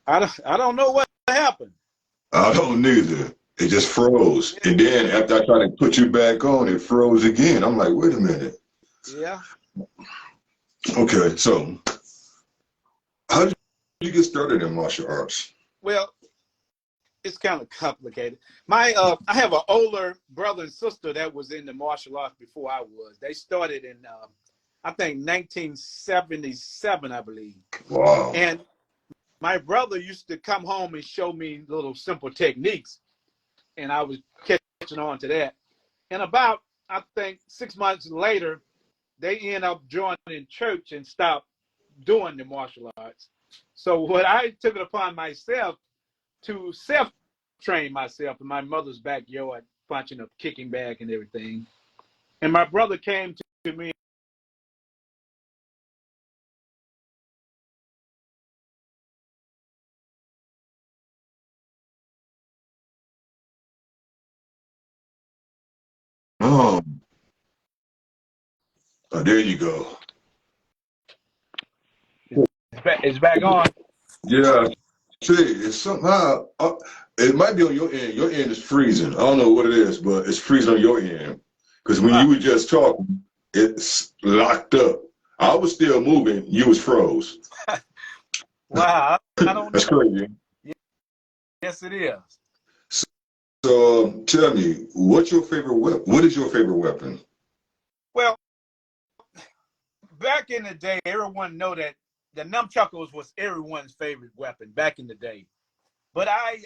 I don't know what happened. I don't neither. It just froze. And then after I tried to put you back on, it froze again. I'm like, wait a minute. Yeah. Okay, so how did you get started in martial arts? Well, it's kind of complicated. I have an older brother and sister that was in the martial arts before I was. They started in I think 1977, I believe. Wow. And my brother used to come home and show me little simple techniques, and I was catching on to that. And about, I think, 6 months later, they end up joining church and stopped doing the martial arts. So what I took it upon myself to self-train myself in my mother's backyard, punching up, kicking back and everything. And my brother came to me. Oh, there you go. It's back on. Yeah, see, it's somehow, it might be on your end. Your end is freezing. I don't know what it is, but it's freezing on your end. Because when you were just talking, it's locked up. I was still moving. You was froze. Wow, I don't That's know. crazy. Yes, it is. So tell me, what's your favorite weapon? What is your favorite weapon? Well, back in the day, everyone know that the nunchuckles was everyone's favorite weapon back in the day. But I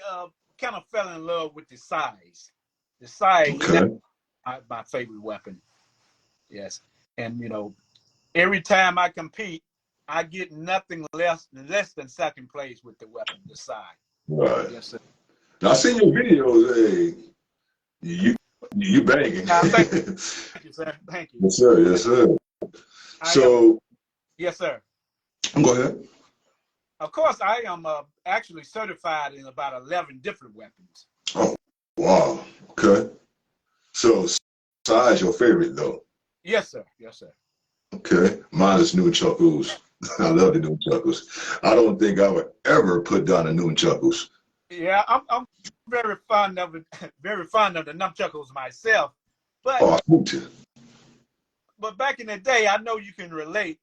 kind of fell in love with the size. The size, Okay. that's my favorite weapon. Yes. And, every time I compete, I get nothing less than second place with the weapon, the size. Right. Yes, sir. Now, I seen your videos. Hey, you banging. Thank you, sir. Thank you. Yes, sir. Yes, sir. Yes, sir. Go ahead. Of course, I am actually certified in about 11 different weapons. Oh, wow. Okay. So, size your favorite, though? Yes, sir. Yes, sir. Okay. Mine is nunchuckles. I love the nunchuckles. I don't think I would ever put down the nunchuckles. Yeah, I'm very fond of it. Very fond of the nunchuckles myself. But Oh, I me too. But back in the day, I know you can relate.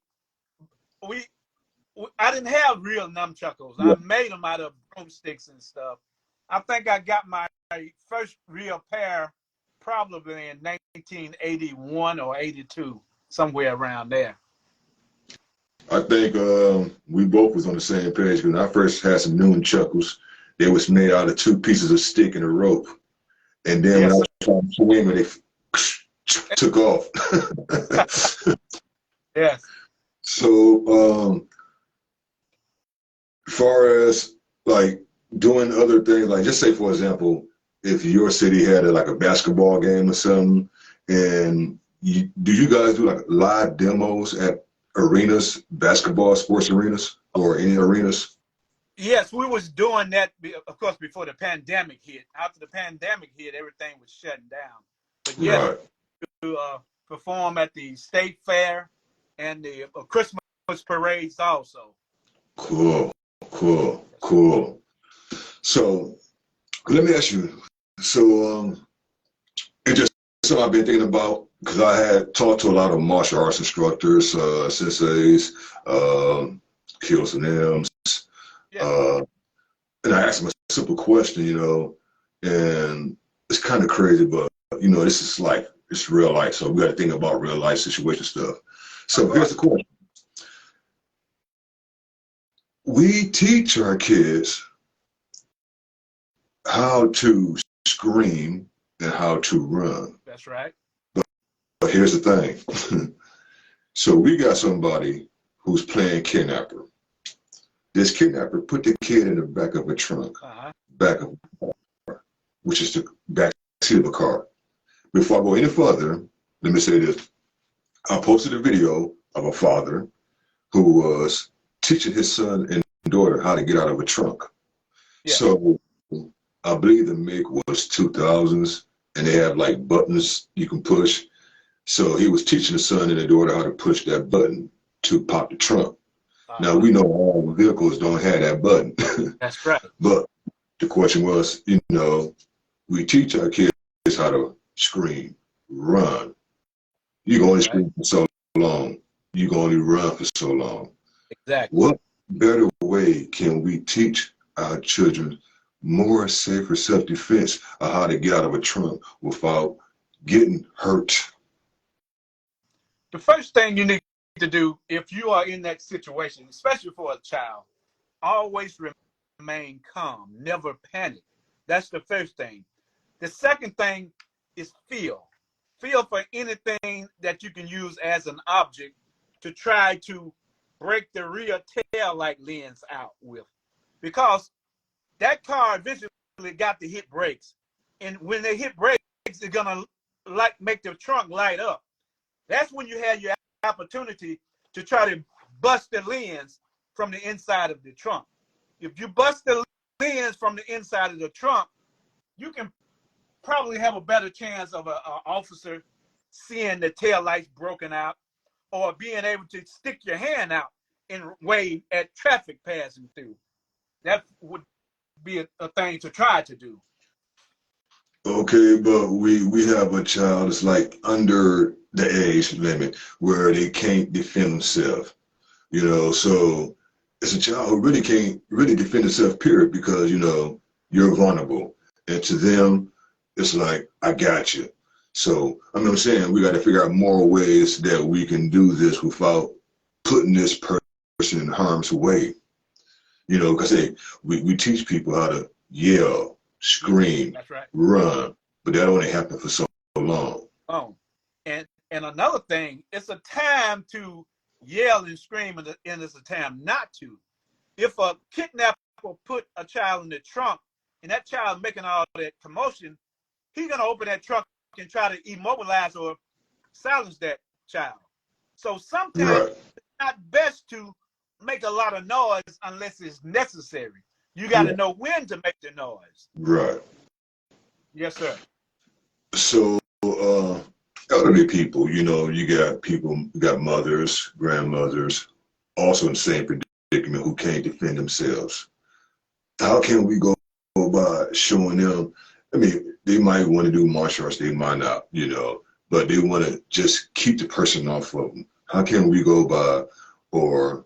I didn't have real nunchuckles. Yeah. I made them out of broomsticks and stuff. I think I got my first real pair probably in 1981 or 82, somewhere around there. I think we both was on the same page when I first had some nunchuckles. They was made out of 2 pieces of stick and a rope. And then when I was trying to swing, they took off. Yes. So, as far as like doing other things, like just say for example, if your city had like a basketball game or something, and do you guys do like live demos at arenas, basketball sports arenas, or any arenas? Yes, we was doing that, of course, before the pandemic hit. After the pandemic hit, everything was shutting down. But yes, Right. to perform at the state fair and the Christmas parades also. Cool, cool, cool. So let me ask you. So it just something I've been thinking about because I had talked to a lot of martial arts instructors, senseis, kills and M's, Yeah. and I asked them a simple question, and it's kind of crazy, but this is like it's real life, so we got to think about real life situation stuff. So here's the question: we teach our kids how to scream and how to run. That's right. But here's the thing. So we got somebody who's playing kidnapper. This kidnapper put the kid in the back of a trunk, back of a car, which is the back seat of a car. Before I go any further, let me say this. I posted a video of a father who was teaching his son and daughter how to get out of a trunk. Yeah. So I believe the make was 2000s, and they have like buttons you can push. So he was teaching the son and the daughter how to push that button to pop the trunk. Now, we know all vehicles don't have that button. That's right. But the question was, you know, we teach our kids how to scream, run. You can only scream for so long. You can only run for so long. Exactly. What better way can we teach our children more safer self-defense of how to get out of a trunk without getting hurt? The first thing you need to do if you are in that situation, especially for a child, always remain calm, never panic. That's the first thing. The second thing is feel. Feel for anything that you can use as an object to try to break the rear tail light lens out with. Because that car eventually got to hit brakes. And when they hit brakes, they're gonna make the trunk light up. That's when you have your opportunity to try to bust the lens from the inside of the trunk. If you bust the lens from the inside of the trunk, you can probably have a better chance of an officer seeing the tail lights broken out, or being able to stick your hand out and wave at traffic passing through. That would be a thing to try to do. Okay, but we have a child that's like under the age limit where they can't defend themselves, you know, so it's a child who really can't really defend himself, period, because, you know, you're vulnerable. And to them, it's like, I got you. So, I mean, I'm saying we got to figure out more ways that we can do this without putting this person in harm's way. You know, because hey, we teach people how to yell, scream, That's right, run, but that only happened for so long. Oh, and another thing, it's a time to yell and scream, and it's a time not to. If a kidnapper put a child in the trunk and that child making all that commotion, he's gonna open that trunk and try to immobilize or silence that child. So sometimes it's not best to make a lot of noise unless it's necessary. You got to know when to make the noise. Right. Yes, sir. So, elderly people, you know, you got mothers, grandmothers, also in the same predicament who can't defend themselves. How can we go by showing them? I mean, they might want to do martial arts, they might not, you know, but they want to just keep the person off of them. How can we go by, or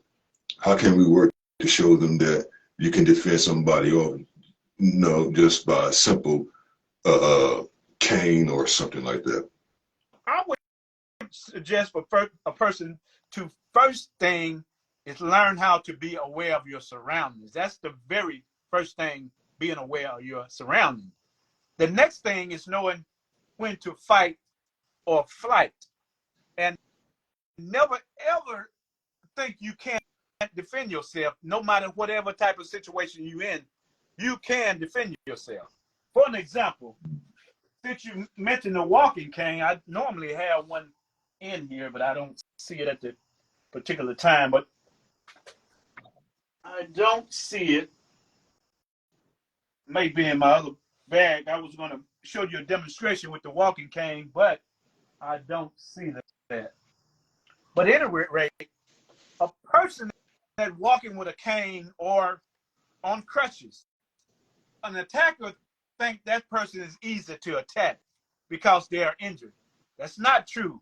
how can we work to show them that you can defend somebody, or, you know, just by a simple cane or something like that? I would suggest for a person to first thing is learn how to be aware of your surroundings. That's the very first thing, being aware of your surroundings. The next thing is knowing when to fight or flight. And never, ever think you can't defend yourself. No matter whatever type of situation you're in, you can defend yourself. For an example, since you mentioned the walking cane, I normally have one in here, but I don't see it at the particular time. But I don't see it. Maybe in my other bag. I was going to show you a demonstration with the walking cane, but I don't see that. But at any rate, a person that walking with a cane or on crutches, an attacker think that person is easy to attack because they are injured. That's not true.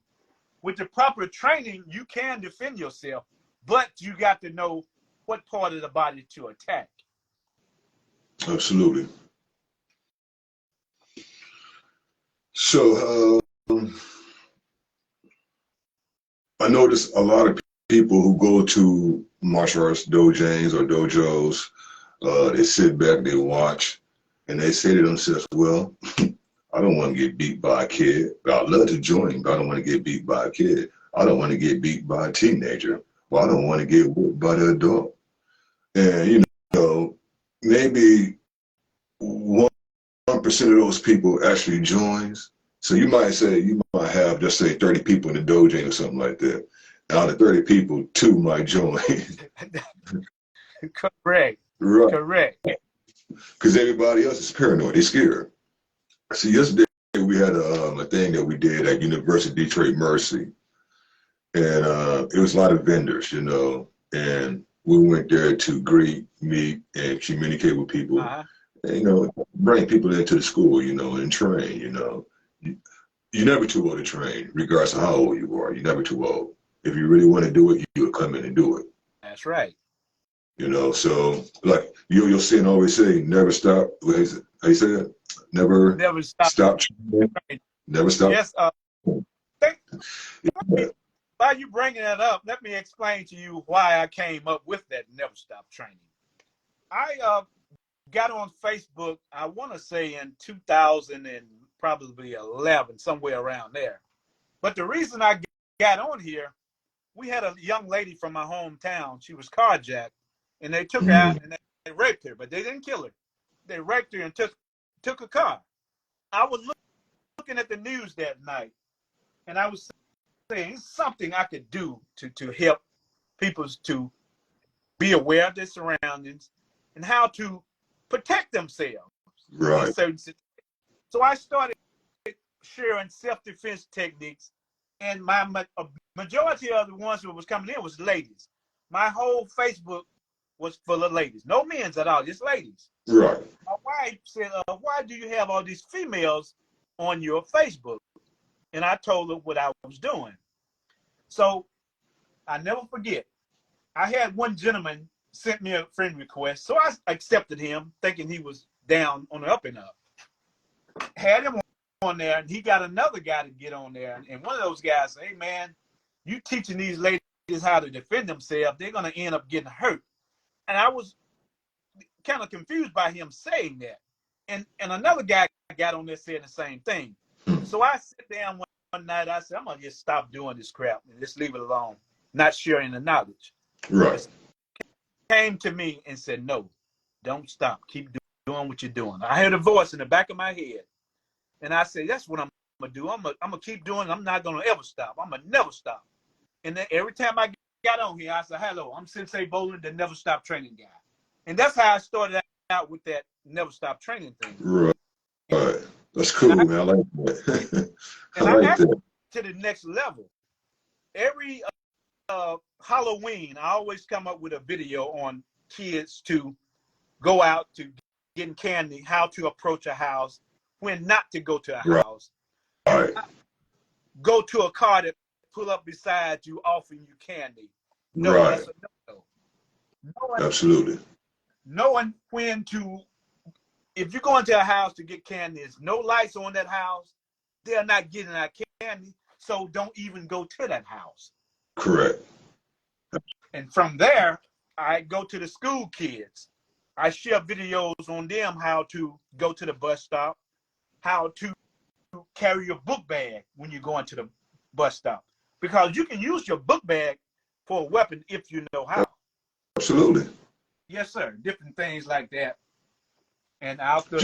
With the proper training, you can defend yourself, but you got to know what part of the body to attack. Absolutely. So I notice a lot of people who go to martial arts dojos or dojos, they sit back, they watch, and they say to themselves, well, I don't want to get beat by a kid. I'd love to join, but I don't want to get beat by a kid. I don't want to get beat by a teenager. Well, I don't want to get whipped by the adult. And, you know, maybe 1% of those people actually joins. So you might have, just say 30 people in the dojo or something like that. Out of 30 people, 2 might join. Correct. Right. Correct. Because everybody else is paranoid. They're scared. See, yesterday we had a thing that we did at University of Detroit Mercy. And it was a lot of vendors, you know. And We went there to greet, meet, and communicate with people. And, you know, bring people into the school, you know, and train, you know. You're never too old to train, regardless of how old you are. You're never too old. If you really want to do it, you'll come in and do it. That's right. You know, so like you'll see and always say, never stop. How you say it? Never stop training. Never stop. Yes. While you bringing that up, let me explain to you why I came up with that never stop training. I got on Facebook, I want to say in 2000 and probably 11, somewhere around there. But the reason I got on here, we had a young lady from my hometown. She was carjacked, and they took her out and they raped her, but they didn't kill her. They raped her and took her car. I was looking at the news that night, and I was saying something I could do to help people to be aware of their surroundings and how to protect themselves. Right. So I started sharing self-defense techniques, and my majority of the ones who was coming in was ladies. My whole Facebook was full of ladies. No men's at all, just ladies. Right. My wife said, why do you have all these females on your Facebook? And I told her what I was doing. So I never forget. I had one gentleman sent me a friend request, so I accepted him, thinking he was down on the up and up. Had him on there, and he got another guy to get on there. And one of those guys said, hey, man, you teaching these ladies how to defend themselves, they're going to end up getting hurt. And I was kind of confused by him saying that. And another guy got on there saying the same thing. So I sat down one night, I said, I'm going to just stop doing this crap and just leave it alone, not sharing the knowledge. Right. He came to me and said, no, don't stop. Keep doing what you're doing. I heard a voice in the back of my head. And I said, that's what I'm going to do. I'm going to keep doing it. I'm not going to ever stop. I'm going to never stop. And then every time I got on here, I said, hello, I'm Sensei Bolden, the Never Stop Training guy. And that's how I started out with that Never Stop Training thing. Right. That's cool, man. I like that. I like that. To the next level. Every Halloween, I always come up with a video on kids to go out to getting candy, how to approach a house, when not to go to a house. Right. Go to a car that pull up beside you offering you candy. No, right. That's a no. Absolutely. Knowing when to, if you go into a house to get candy, there's no lights on that house, they're not getting that candy, so don't even go to that house. Correct. And from there, I go to the school kids. I share videos on them how to go to the bus stop, how to carry your book bag when you're going to the bus stop. Because you can use your book bag for a weapon if you know how. Absolutely. Yes, sir. Different things like that. And after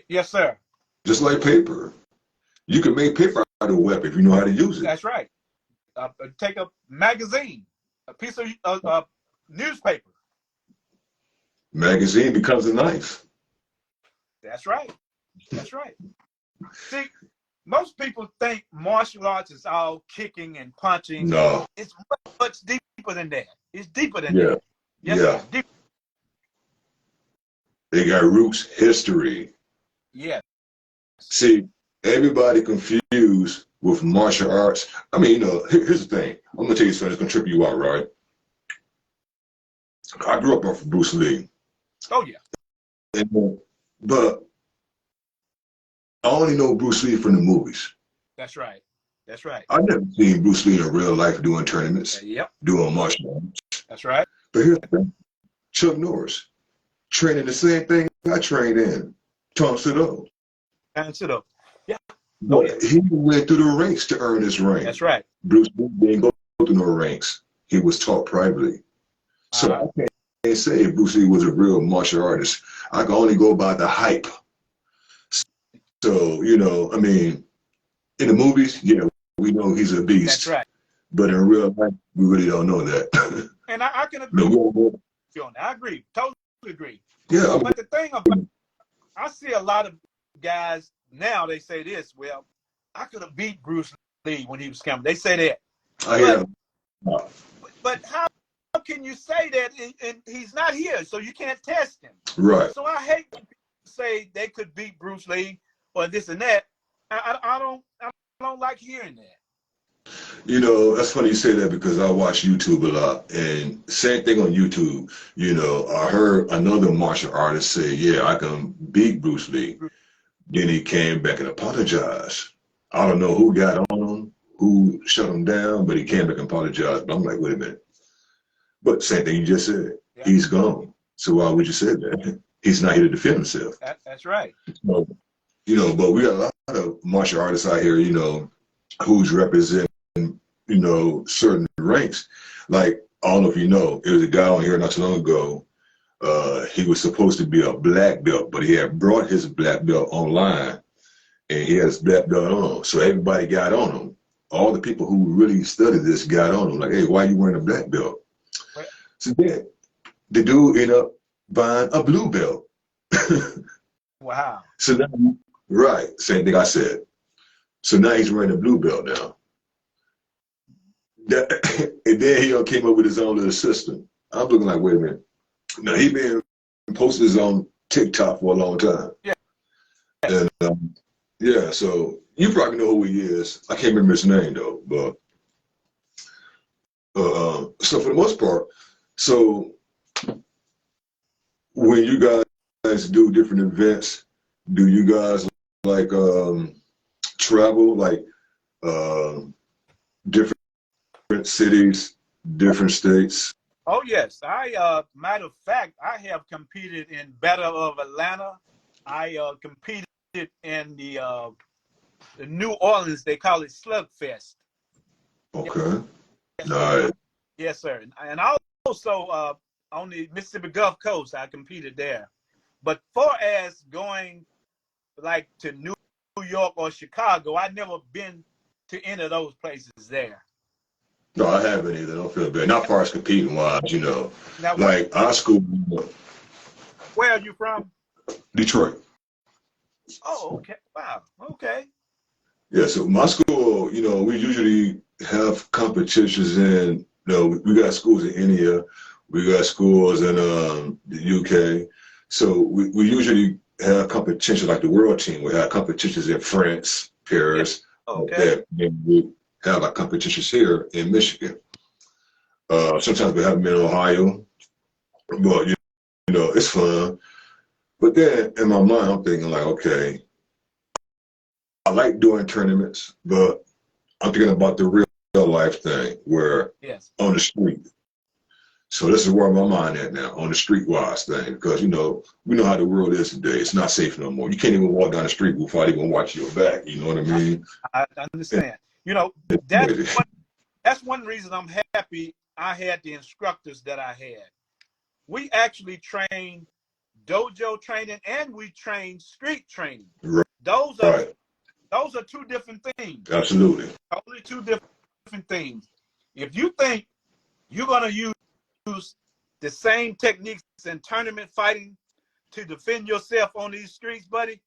yes, sir. Just like paper. You can make paper out of a weapon if you know how to use it. That's right. Take a magazine, a piece of newspaper. Magazine becomes a knife. That's right. That's right. See, most people think martial arts is all kicking and punching. No. It's much deeper than that. It's deeper than that. Yes, yeah. Deep. They got roots, history. Yeah. See, everybody confused with martial arts. I mean, you know, here's the thing. I'm going to tell you something that's going to trip you out, right? I grew up off of Bruce Lee. Oh, yeah. But I only know Bruce Lee from the movies. That's right. That's right. I've never seen Bruce Lee in real life doing tournaments, doing martial arts. That's right. But here's the thing. Chuck Norris, training the same thing I trained in, Tangsoo. Tangsoo. Yeah. But he went through the ranks to earn his rank. That's right. Bruce Lee didn't go through no ranks. He was taught privately. So I can't say Bruce Lee was a real martial artist. I can only go by the hype. So, you know, I mean, in the movies, yeah, we know he's a beast. That's right. But in real life, we really don't know that. And I can agree with you on that. I agree. Totally agree. Yeah. But the thing about, I see a lot of guys now, they say this, well, I could have beat Bruce Lee when he was coming. They say that. But how can you say that and he's not here, so you can't test him? Right. So I hate when people say they could beat Bruce Lee or this and that. I don't like hearing that. You know, that's funny you say that because I watch YouTube a lot, and same thing on YouTube. You know, I heard another martial artist say, "Yeah, I can beat Bruce Lee." Then he came back and apologized. I don't know who got on him, who shut him down, but he came back and apologized. But I'm like, wait a minute. But same thing you just said. Yeah. He's gone. So why would you say that? He's not here to defend himself. That's right. So, you know, but we got a lot of martial artists out here, you know, who's representing, you know, certain ranks. Like, I don't know if you know, there was a guy on here not too long ago. He was supposed to be a black belt, but he had brought his black belt online, and he had his black belt on. So everybody got on him. All the people who really studied this got on him. Like, hey, why are you wearing a black belt? Right. So then the dude ended up buying a blue belt. Wow. So now, right, same thing I said. So now he's wearing a blue belt now. And then he came up with his own little system. I'm looking like, wait a minute. Now he been posting his on TikTok for a long time. Yeah. And yeah, so you probably know who he is. I can't remember his name though, but so for the most part, so when you guys do different events, do you guys like travel, like different cities, different states? Oh yes, matter of fact, I have competed in Battle of Atlanta. I competed in the New Orleans. They call it Slugfest. Okay. Yes, nice. Yes, sir. And also on the Mississippi Gulf Coast, I competed there. But far as going like to New York or Chicago, I've never been to any of those places there. No, I haven't either. I don't feel bad. Not far as competing wise, you know. Now, like our school. Where are you from? Detroit. Oh, okay. Wow. Okay. Yeah, so my school, you know, we usually have competitions in, you know, we got schools in India, we got schools in the UK. So we usually have competitions like the world team. We have competitions in France, Paris. Yeah. Okay. And we have like competitions here in Michigan. Sometimes we have them in Ohio, but you know, it's fun. But then in my mind, I'm thinking like, okay, I like doing tournaments, but I'm thinking about the real life thing where on the street. So this is where my mind at now, on the streetwise thing, because, you know, we know how the world is today. It's not safe no more. You can't even walk down the street without even watching your back. You know what I mean? I understand. You know, that's one reason I'm happy I had the instructors that I had. We actually trained dojo training and we trained street training. Right. Those are two different things. Absolutely. Totally two different things. If you think you're going to use the same techniques in tournament fighting to defend yourself on these streets, buddy,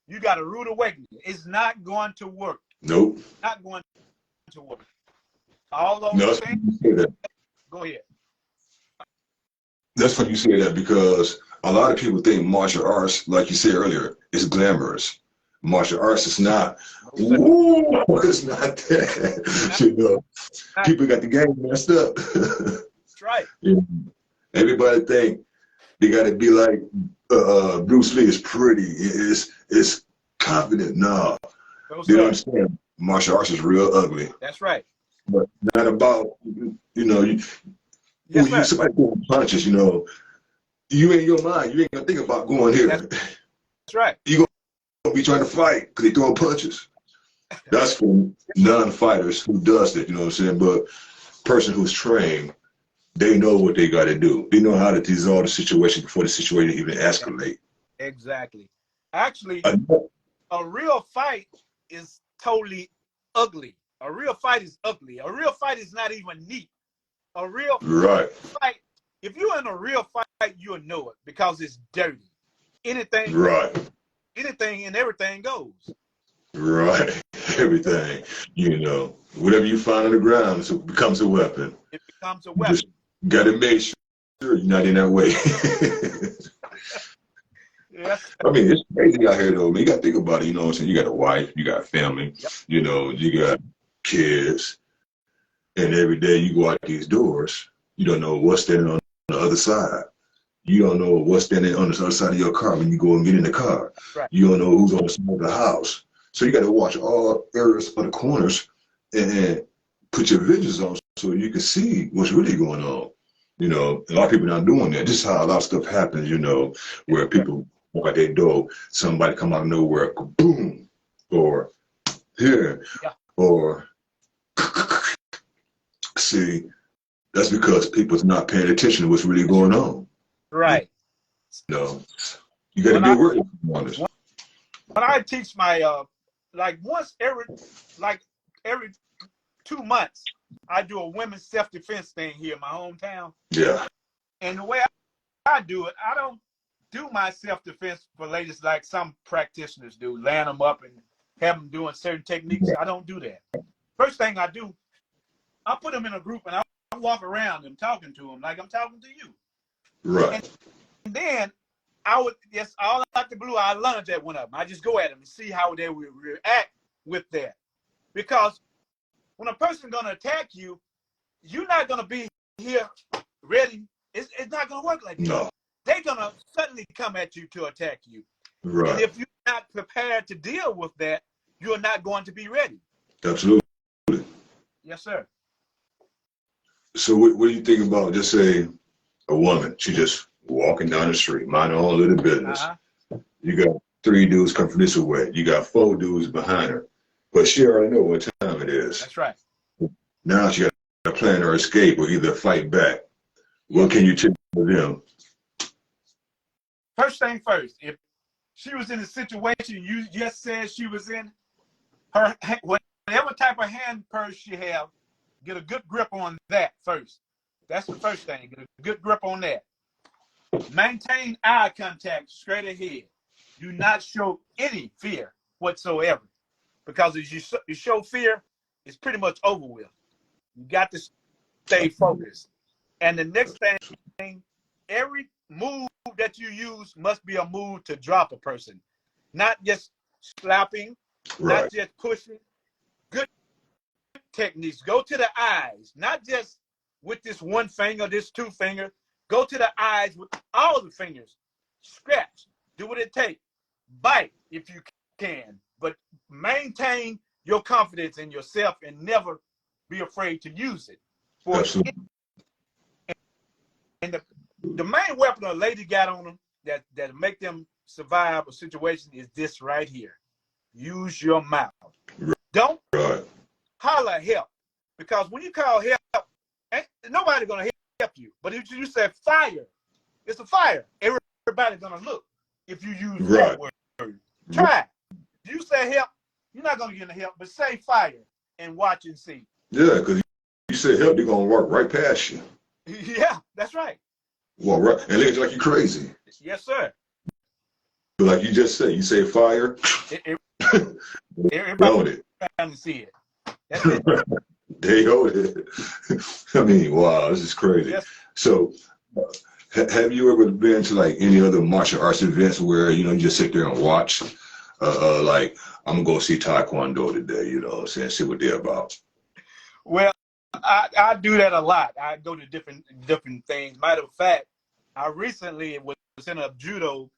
you got a rude awakening. It's not going to work. Nope. Not going to work. All those things. Go ahead. That's funny you say that because a lot of people think martial arts, like you said earlier, is glamorous. Martial arts is not. Ooh, it's not that. You know, people got the game messed up. That's right. You know, everybody think they got to be like Bruce Lee is pretty. It's confident. No, you don't understand. Martial arts is real ugly. That's right. But not about, you know, you somebody throwing punches, you know, you in your mind, you ain't gonna think about going here. That's right. You gonna be trying to fight because they throwing punches. That's for non-fighters who does it, you know what I'm saying? But person who's trained, they know what they got to do. They know how to dissolve the situation before the situation even escalate. Exactly. Actually, a real fight is totally ugly. A real fight is ugly. A real fight is not even neat. A real fight, if you're in a real fight, you'll know it because it's dirty. Anything and everything goes. Right. Everything. You know, whatever you find on the ground, it becomes a weapon. It becomes a weapon. You got to make sure you're not in that way. Yes. I mean, it's crazy out here, though. Man, you got to think about it. You know what I'm saying? You got a wife, you got family, Yep. you know, you got kids. And every day you go out these doors, you don't know what's standing on the other side. You don't know what's standing on the other side of your car when you go and get in the car. Right. You don't know who's on the side of the house. So you got to watch all areas of the corners and put your visions on so you can see what's really going on. You know, a lot of people not doing that. This is how a lot of stuff happens, you know, where people walk out their door, somebody come out of nowhere, boom, or here, yeah. or see, that's because people's not paying attention to what's really going on. Right. You know, you got to be working on this. When I teach my, like every 2 months, I do a women's self-defense thing here in my hometown. Yeah. And the way I do it, I don't do my self-defense for ladies like some practitioners do, laying them up and have them doing certain techniques. I don't do that. First thing I do, I put them in a group and I walk around them talking to them like I'm talking to you. Right. And then I would just all out the blue, I lunge at one of them. I just go at them and see how they will react with that. Because when a person's going to attack you, you're not going to be here ready. It's not going to work like that. No. They're going to suddenly come at you to attack you. Right. And if you're not prepared to deal with that, you're not going to be ready. Absolutely. Yes, sir. So what do you think about, just say, a woman, she just walking down the street, minding her own little business. You got 3 dudes come from this way. You got 4 dudes behind her. But she already know what time it is. That's right. Now she got to plan her escape or either fight back. What can you tell them? First thing first, if she was in a situation you just said she was in, her whatever type of hand purse she have, get a good grip on that first. That's the first thing. Get a good grip on that. Maintain eye contact straight ahead. Do not show any fear whatsoever. Because if you show fear, it's pretty much over with. You got to stay focused. And the next thing, every move that you use must be a move to drop a person. Not just slapping, Right. not just pushing. Good techniques. Go to the eyes, not just with this one finger, this 2 finger. Go to the eyes with all the fingers. Scratch. Do what it takes. Bite if you can. But maintain your confidence in yourself and never be afraid to use it. Absolutely. And the main weapon a lady got on them that make them survive a situation is this right here. Use your mouth. Right. Don't Right. holler help. Because when you call help, nobody's going to help you. But if you say fire, it's a fire. Everybody's going to look if you use that word. Try. If you say help, you're not going to get the help, but say fire and watch and see. Yeah, because you say help, they're going to walk right past you. Yeah, that's right. Walk right, and look like you crazy. Yes, sir. But like you just said, you say fire. Everybody own it. trying to see it. That's it. They own it. I mean, wow, this is crazy. Yes. So, have you ever been to like any other martial arts events where, you know, you just sit there and watch? Like, I'm gonna go see Taekwondo today, you know what I'm saying, see what they're about. Well, I do that a lot. I go to different things. Matter of fact, I recently was in a judo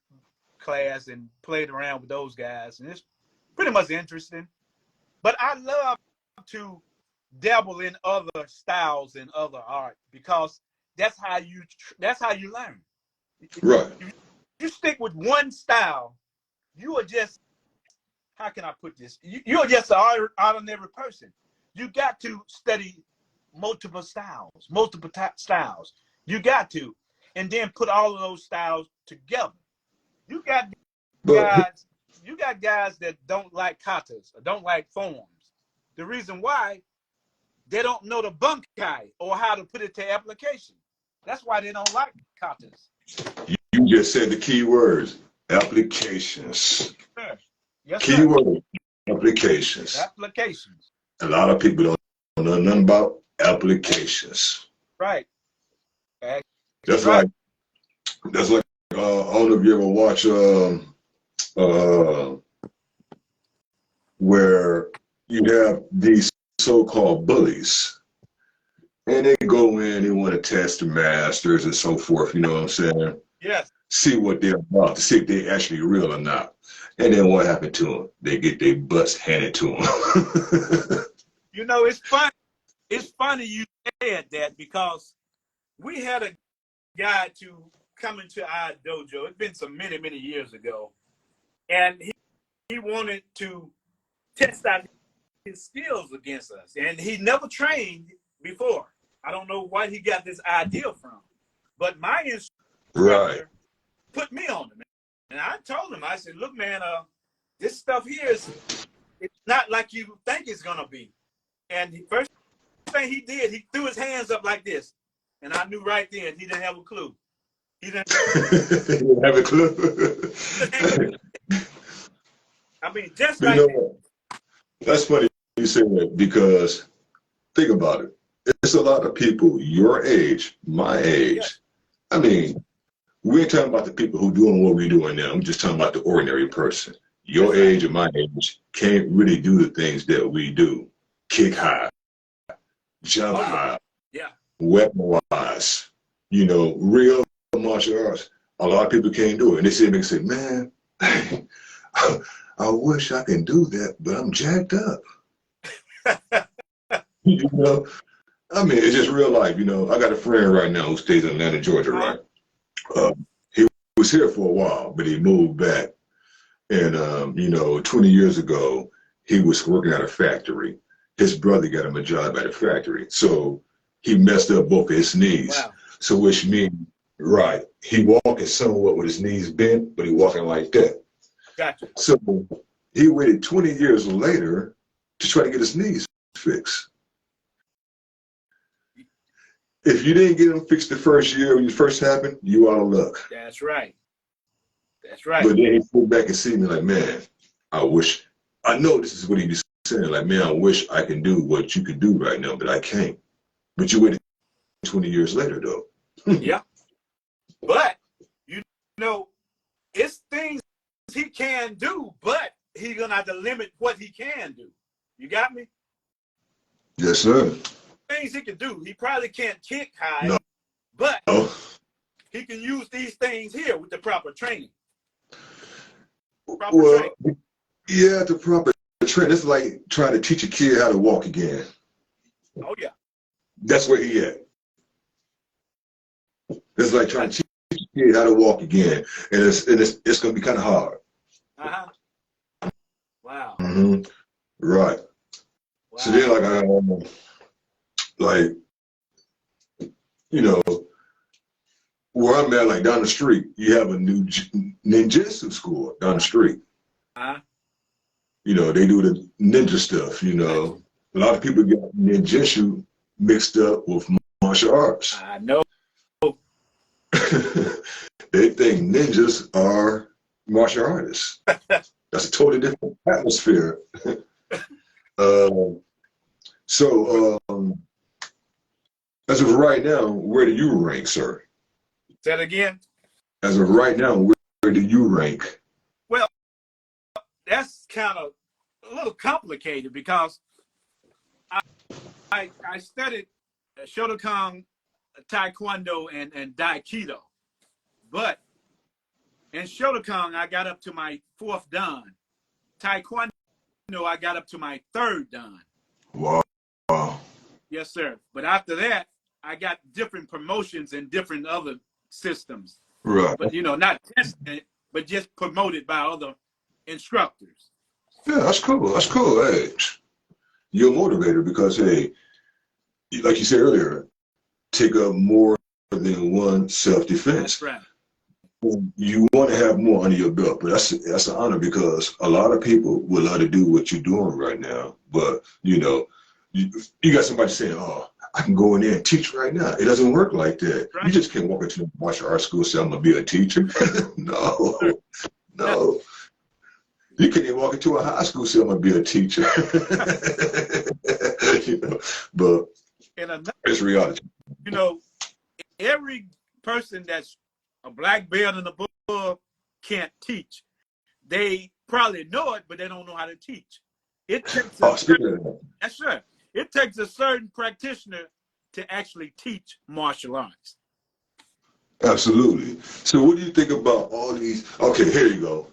class and played around with those guys, and it's pretty much interesting. But I love to dabble in other styles and other art because that's how you learn. Right. If you stick with one style, you are just, how can I put this? You're just an ordinary person. You got to study multiple styles. You got to, and then put all of those styles together. You got guys that don't like katas or don't like forms. The reason why, they don't know the bunkai or how to put it to application. That's why they don't like katas. You just said the key words, applications. Sure. Yes, key word, applications. Applications. A lot of people don't know nothing about applications. Right. That's right. like that's like I don't know if you ever watch where you have these so-called bullies, and they go in, they want to test the masters and so forth. You know what I'm saying? Yes. See what they're about, to see if they're actually real or not. And then what happened to them? They get their butts handed to them. You know, it's funny. It's funny you said that because we had a guy to come into our dojo. It's been some many, many years ago. And he wanted to test out his skills against us. And he never trained before. I don't know where he got this idea from. But my instructor Right. put me on him. And I told him, I said, look, man, this stuff here it's not like you think it's going to be. And the first thing he did, he threw his hands up like this. And I knew right then he didn't have a clue. He didn't have a clue. I mean, just you like know what? That's funny you say that, because think about it. It's a lot of people your age, my age. Yeah. I mean, we ain't talking about the people who doing what we're doing now. I'm just talking about the ordinary person. Your age and my age can't really do the things that we do. Kick high, jump high, weapon-wise. You know, real martial arts. A lot of people can't do it. And they say, man, I wish I can do that, but I'm jacked up. You know? I mean, it's just real life. You know, I got a friend right now who stays in Atlanta, Georgia, right? He was here for a while, but he moved back. And, you know, 20 years ago, he was working at a factory. His brother got him a job at a factory. So he messed up both of his knees. Wow. So which means, right, he walking somewhat with his knees bent, but he walking like that. Gotcha. So he waited 20 years later to try to get his knees fixed. If you didn't get them fixed the first year when you first happened, you out of luck. That's right. That's right. But then he pulled back and see me like, man, I wish, I know this is what he was saying, like, man, I wish I can do what you can do right now, but I can't. But you waited 20 years later, though. Yeah. But, you know, it's things he can do, but he's going to have to limit what he can do. You got me? Yes, sir. Things he can do. He probably can't kick high, no. but no. he can use these things here with the proper training. Training. Yeah, the proper training. It's like trying to teach a kid how to walk again. Oh, yeah. That's where he at. It's like trying to teach a kid how to walk again. And it's going to be kind of hard. Uh-huh. Wow. Mm-hmm. Right. Wow. So then, like, you know, where I'm at, like down the street, you have a new ninjutsu school down the street. Uh-huh. You know, they do the ninja stuff, you know. A lot of people get ninjutsu mixed up with martial arts. I know. They think ninjas are martial artists. That's a totally different atmosphere. So, as of right now, where do you rank, sir? Say that again? As of right now, where do you rank? Well, that's kind of a little complicated because I studied Shotokan, Taekwondo, and Daikido. But in Shotokan, I got up to my 4th dan. Taekwondo, I got up to my 3rd dan. Wow. Yes, sir. But after that, I got different promotions in different other systems. Right. But, you know, not tested, but just promoted by other instructors. Yeah, that's cool. That's cool. Hey, you're a motivator because, hey, like you said earlier, take up more than one self-defense. That's right. You want to have more under your belt, but that's an honor because a lot of people would love to do what you're doing right now. But, you know, you got somebody saying, oh, I can go in there and teach right now. It doesn't work like that. Right. You just can't walk into the martial arts school and say, I'm going to be a teacher. No. You can't even walk into a high school and say, I'm going to be a teacher. You know, but it's reality. You know, every person that's a black belt and above can't teach. They probably know it, but they don't know how to teach. It takes that's right. It takes a certain practitioner to actually teach martial arts. Absolutely. So what do you think about all these? Okay, here you go.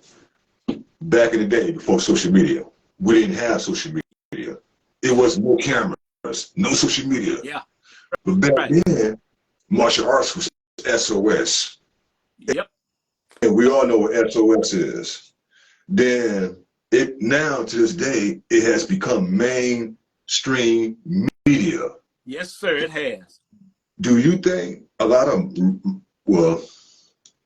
Back in the day, before social media, we didn't have social media. It was no cameras, no social media. Yeah. But back then, martial arts was SOS. Yep. And we all know what SOS is. Then it now to this day, it has become mainstream media. Yes, sir, it has. Do you think a lot of, well,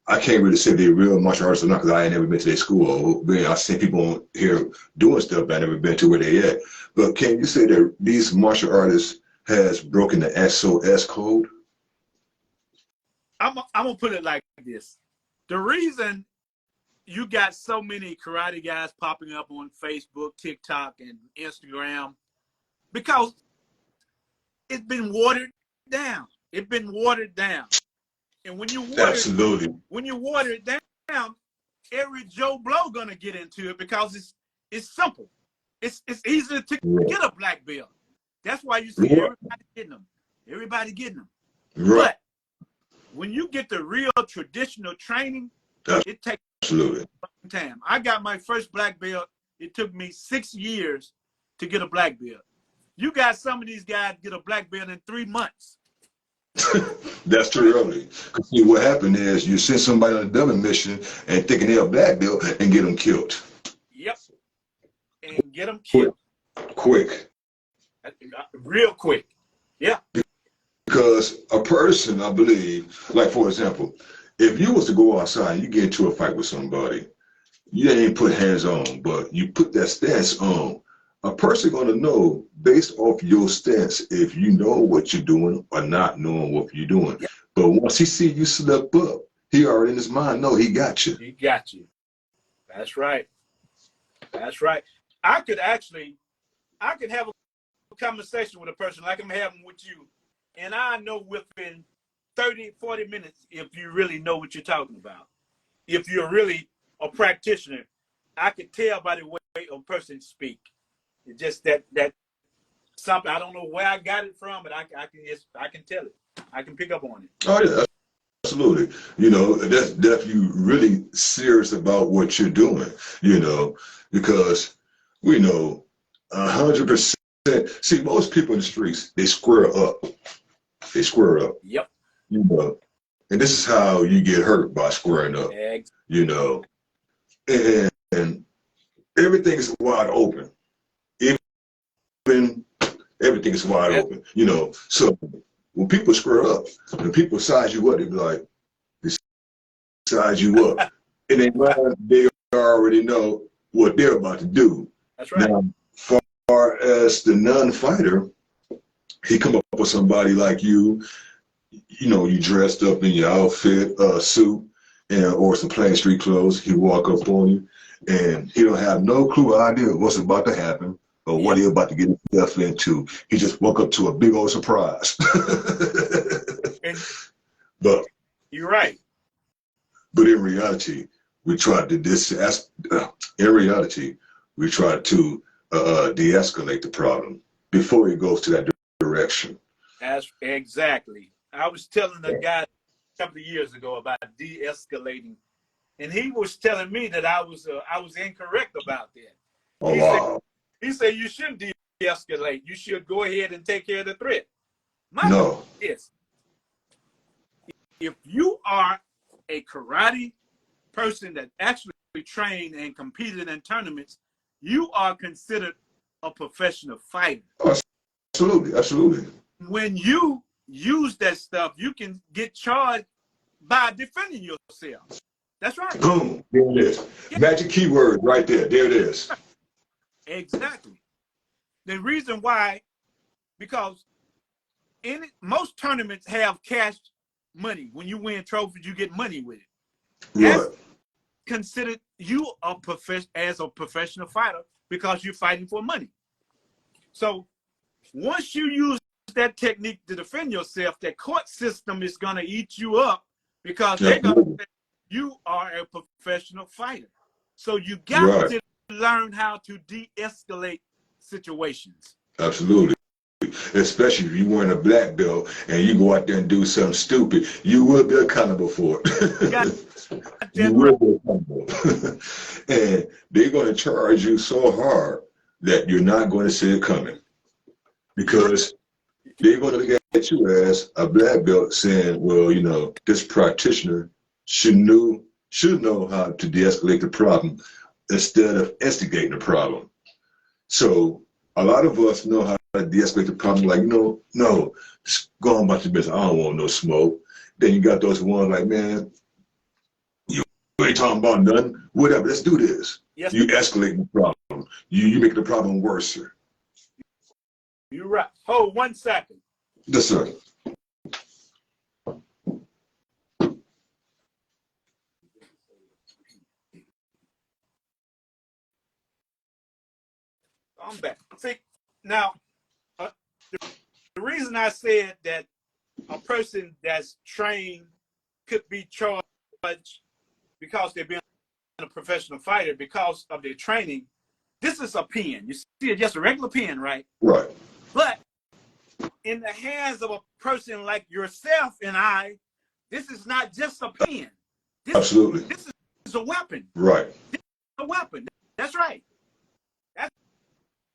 I can't really say they're real martial artists or not because I ain't never been to their school. I see people here doing stuff, but I never been to where they at. But can you say that these martial artists has broken the SOS code? I'm gonna put it like this. The reason you got so many karate guys popping up on Facebook, TikTok, and Instagram, because it's been watered down. It's been watered down. And when you water it down, every Joe Blow gonna get into it because it's simple. It's easy to get a black belt. That's why you see everybody getting them. Everybody getting them. Right. But when you get the real traditional training, it takes a long time. I got my first black belt. It took me 6 years to get a black belt. You got some of these guys get a black belt in 3 months. That's too early. See, what happened is you send somebody on a double mission and thinking they're a black belt and get them killed. Yep. And get them killed. Quick. Real quick. Yeah. Because a person, I believe, like for example, if you was to go outside and you get into a fight with somebody, you ain't put hands on, but you put that stance on, a person gonna know based off your stance if you know what you're doing or not knowing what you're doing. Yep. But once he see you slip up, he already in his mind know he got you. He got you. That's right. That's right. I could have a conversation with a person like I'm having with you, and I know within 30, 40 minutes if you really know what you're talking about. If you're really a practitioner, I could tell by the way a person speak. It's just that something, I don't know where I got it from, but I can tell it. I can pick up on it. Oh yeah, absolutely. You know, that's you really serious about what you're doing, you know, because we know 100%. See, most people in the streets, they square up. They square up. Yep. You know, and this is how you get hurt, by squaring up. You know, and everything is wide open. Even everything is wide open. You know, so when people square up and people size you up, they be like, they size you up, and they already know what they're about to do. That's right. Now, far as the non-fighter, he come up with somebody like you. You know, you dressed up in your outfit, suit, or some plain street clothes. He walk up on you, and he don't have no clue, idea what's about to happen or what he about to get himself into. He just woke up to a big old surprise. But you're right. But in reality, we tried to de-escalate the problem before it goes to that direction. That's exactly. I was telling the guy a couple of years ago about de-escalating, and he was telling me that I was incorrect about that. Oh, wow. He said you shouldn't de-escalate. You should go ahead and take care of the threat. My no. Is if you are a karate person that actually trained and competed in tournaments, you are considered a professional fighter. Oh, absolutely, absolutely. When you use that stuff, you can get charged by defending yourself. That's right. Boom. There it is. Yeah. Magic keyword right there. There it is. Exactly. The reason why, because most tournaments have cash money. When you win trophies, you get money with it. That's considered you as a professional fighter because you're fighting for money. So once you use that technique to defend yourself, that court system is going to eat you up because they're going to say you are a professional fighter. So you got to learn how to de-escalate situations. Absolutely. Especially if you're wearing a black belt and you go out there and do something stupid, you will be accountable for it. You will be accountable. And they're going to charge you so hard that you're not going to see it coming. Because they're going to look at you as a black belt saying, well, you know, this practitioner should know how to de-escalate the problem instead of instigating the problem. So a lot of us know how to de-escalate the problem, like, no, just go on about your business. I don't want no smoke. Then you got those ones like, man, you ain't talking about nothing. Whatever, let's do this. Yes. You escalate the problem. You make the problem worse. You're right. Hold 1 second. Yes, sir. I'm back. See, now, the reason I said that a person that's trained could be charged because they're being a professional fighter because of their training, this is a pen. You see it, just a regular pen, right? Right. But in the hands of a person like yourself and I, this is not just a pen. Absolutely. This is a weapon. Right. This is a weapon. That's right. That's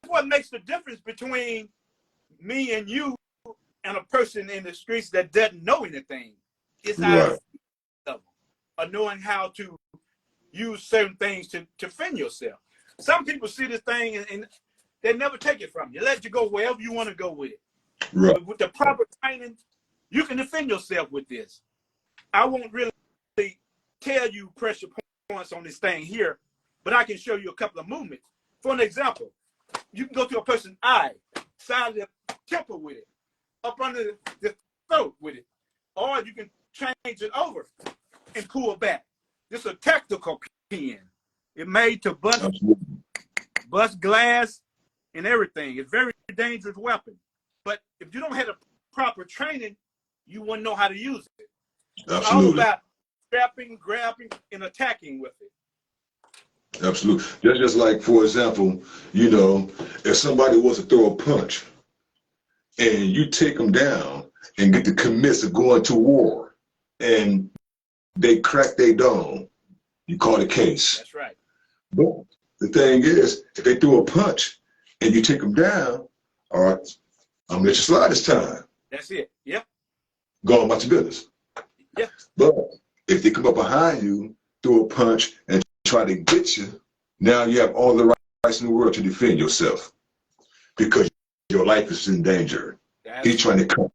what makes the difference between me and you and a person in the streets that doesn't know anything. It's our level of knowing how to use certain things to defend yourself. Some people see this thing and they never take it from you. Let you go wherever you want to go with it. Right. But with the proper training, you can defend yourself with this. I won't really tell you pressure points on this thing here, but I can show you a couple of movements. For an example, you can go to a person's eye, side of the temple with it, up under the throat with it, or you can change it over and pull back. This is a tactical pen. It's made to bust glass and everything. It's a very dangerous weapon. But if you don't have the proper training, you wouldn't know how to use it. It's all about strapping, grabbing, and attacking with it. Absolutely. That's just like, for example, you know, if somebody was to throw a punch and you take them down and get the commits of going to war and they crack their dome, you call the case. That's right. But the thing is, if they throw a punch and you take them down, all right, I'm gonna let you slide this time. That's it. Yep. Go on about your business. Yep. But if they come up behind you, throw a punch, and try to get you, now you have all the rights in the world to defend yourself because your life is in danger. He's trying to come.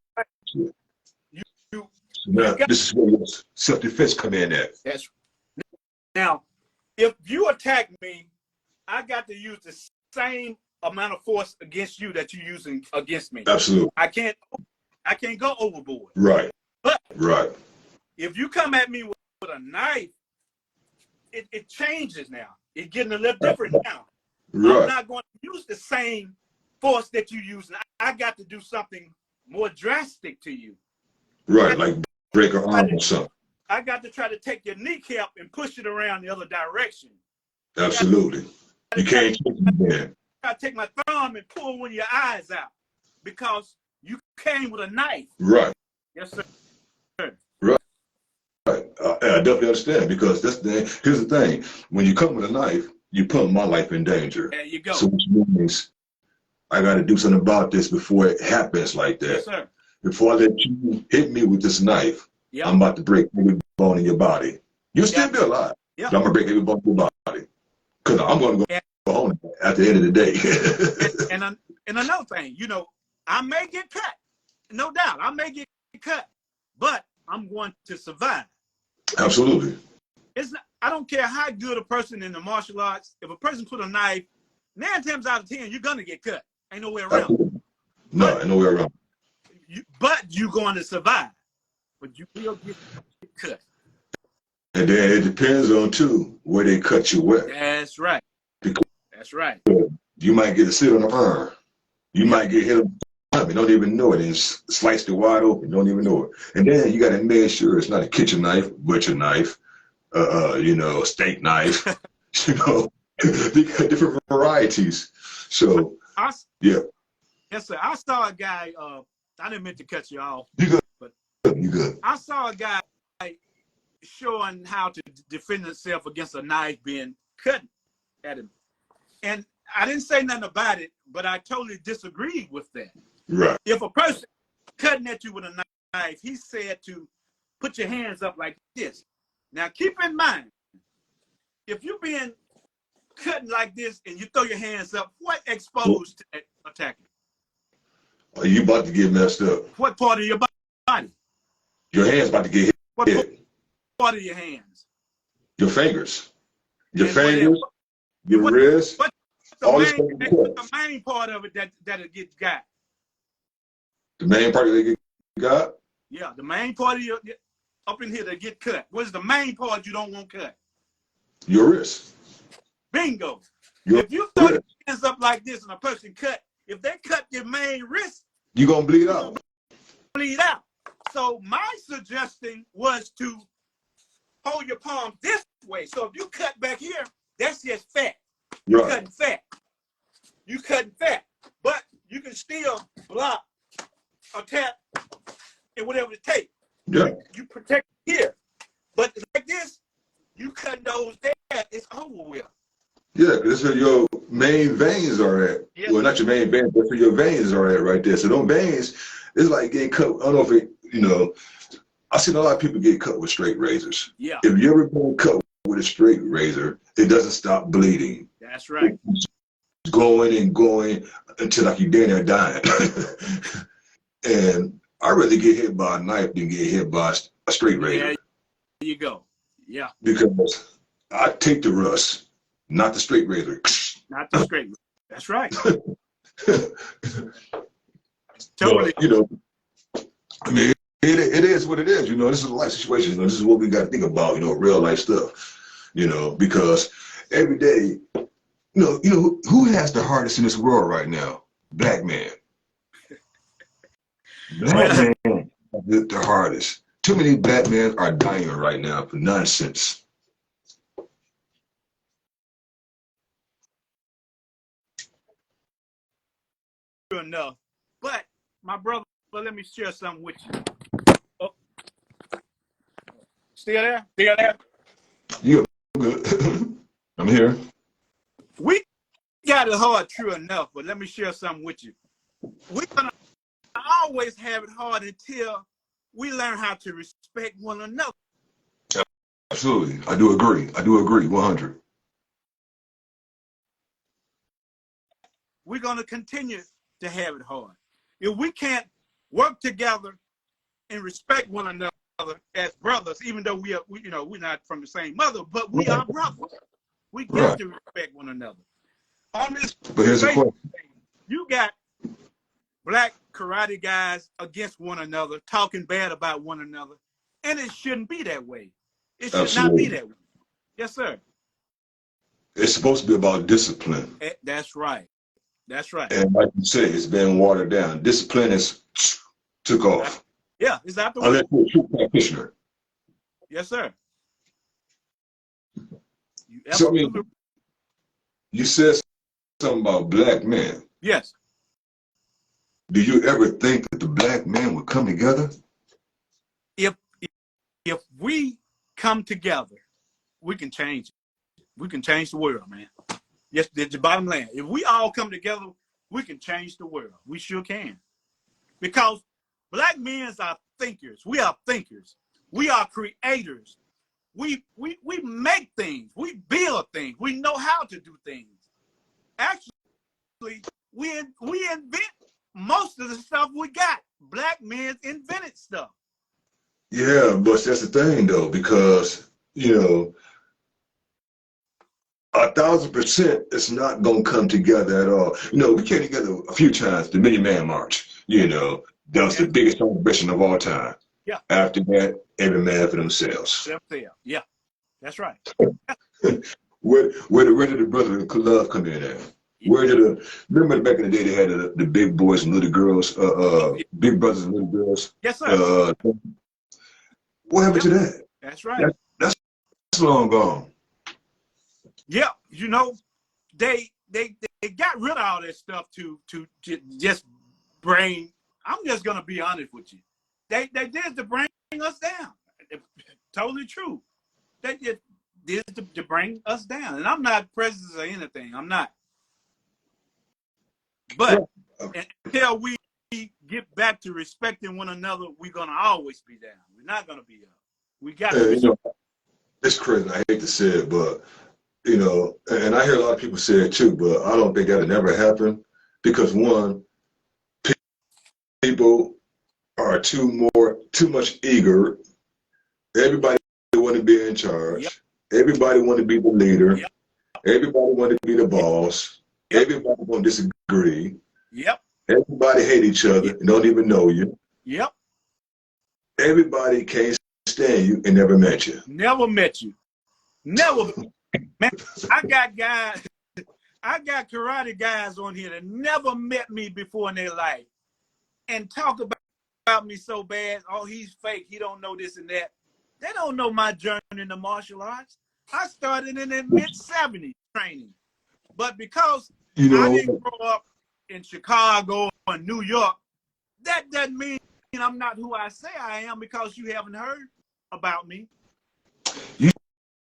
So now, this is where your self-defense come in at. That's now, if you attack me, I got to use the same amount of force against you that you're using against me. Absolutely. I can't go overboard. Right. But right. If you come at me with a knife, it changes now. It's getting a little different now. Right. I'm not going to use the same force that you use. I got to do something more drastic to you. Right, like break an arm or something. I got to try to take your kneecap and push it around the other direction. Absolutely. You can't take it there. I take my thumb and pull one of your eyes out because you came with a knife. Right. Yes, sir. Right. Right. I definitely understand because here's the thing. When you come with a knife, you put my life in danger. There you go. So which means I got to do something about this before it happens like that. Yes, sir. Before I let you hit me with this knife, I'm about to break every bone in your body. You'll still be alive. But I'm going to break every bone in your body. Because I'm going to go home at the end of the day. and another thing, you know, I may get cut. No doubt. I may get cut. But I'm going to survive. Absolutely. I don't care how good a person in the martial arts, if a person put a knife, 9 times out of 10, you're going to get cut. Ain't no way around. Absolutely. No, ain't no way around. But you're going to survive. But you will get cut. And then it depends on, too, where they cut you at. That's right. Because that's right. You might get a sit on the arm. You might get hit You don't even know it. And sliced it wide open. Don't even know it. And then you got to make sure it's not a kitchen knife, butcher knife, you know, steak knife. You know, they got different varieties. So, yeah. Yes, sir. I saw a guy. I didn't mean to cut you off. You good? But you good? I saw a guy showing how to defend himself against a knife being cut at him, and I didn't say nothing about it, but I totally disagreed with that. Right. If a person cutting at you with a knife, he said to put your hands up like this. Now, keep in mind, if you're being cutting like this and you throw your hands up, what exposed to that attacking? Are you about to get messed up? What part of your body? Your hands about to get hit. What part of your hands? Your fingers. Your fingers. Your wrist. What's the main part of it that'll get got? The main part that get got? Yeah, the main part of your up in here that get cut. What's the main part you don't want cut? Your wrist. Bingo. If you throw your hands up like this and a person cut, if they cut your main wrist, you're going to bleed out. Bleed out. So my suggestion was to hold your palm this way. So if you cut back here, that's just fat. You're cutting fat. You cutting fat. But you can still block or tap and whatever it takes. Yeah. You protect here. But like this, you cut those there, it's over with. Yeah, that's where your main veins are at. Yes. Well, not your main veins, but where your veins are at right there. So those veins, it's like getting cut. I don't know if it, you know, I've seen a lot of people get cut with straight razors. Yeah. If you ever been cut with a straight razor, it doesn't stop bleeding. That's right. It's going and going until like you're damn near dying. And I'd rather get hit by a knife than get hit by a straight razor. There you go. Yeah. Because I take the rust, not the straight razor. Not the straight razor. That's right. Totally. You know, I mean, it is what it is. You know, this is a life situation. You know, this is what we got to think about. You know, real life stuff. You know, because every day, you know, who has the hardest in this world right now? Black man. Black man has the hardest. Too many black men are dying right now for nonsense. Enough. But my brother, let me share something with you. Oh. Still there? Still there? Yeah, good. I'm here. We got it hard, true enough, but let me share something with you. We're gonna always have it hard until we learn how to respect one another. Absolutely. I do agree. 100. We're gonna continue to have it hard. If we can't work together and respect one another as brothers, even though we're not from the same mother, but we are brothers. We got to respect one another. On this, but here's the question. You got black karate guys against one another, talking bad about one another, and it shouldn't be that way. It should not be that way. Yes, sir. It's supposed to be about discipline. That's right. That's right. And like you say, it's been watered down. Discipline is took off. Yeah, it's out the way. Unless you're a true practitioner. Yes, sir. So, I mean, you said something about black men. Yes. Do you ever think that the black men would come together? If we come together, we can change it. We can change the world, man. Yes, the bottom line. If we all come together, we can change the world. We sure can. Because black men are thinkers. We are thinkers. We are creators. We make things. We build things. We know how to do things. Actually, we invent most of the stuff we got. Black men invented stuff. Yeah, but that's the thing, though, because, you know, 1,000% it's not going to come together at all. You know, we came together a few times, the Million Man March, you know, that was the biggest celebration of all time. Yeah. After that, every man for themselves. Yeah, that's right. Where did the brother love come in at? Where did remember back in the day they had the big boys and little girls, big brothers and little girls? Yes, sir. What happened to that? That's right. That's long gone. Yeah, you know, they got rid of all that stuff to just bring. I'm just gonna be honest with you. They did to bring us down. Totally true. They did to bring us down, and I'm not prejudiced or anything. I'm not. But until we get back to respecting one another, we're gonna always be down. We're not gonna be up. We got to. You know, it's crazy. I hate to say it, but you know, and I hear a lot of people say it too, but I don't think that'll never happen because one, people are too much eager. Everybody want to be in charge. Yep. Everybody want to be the leader. Yep. Everybody want to be the boss. Yep. Everybody want to disagree. Yep. Everybody hate each other and don't even know you. Yep. Everybody can't stand you and never met you. Never met you. Never. Man, I got karate guys on here that never met me before in their life and talk about me so bad. Oh, he's fake. He don't know this and that. They don't know my journey in the martial arts. I started in the mid-70s training. But because I didn't grow up in Chicago or New York, that doesn't mean I'm not who I say I am because you haven't heard about me. You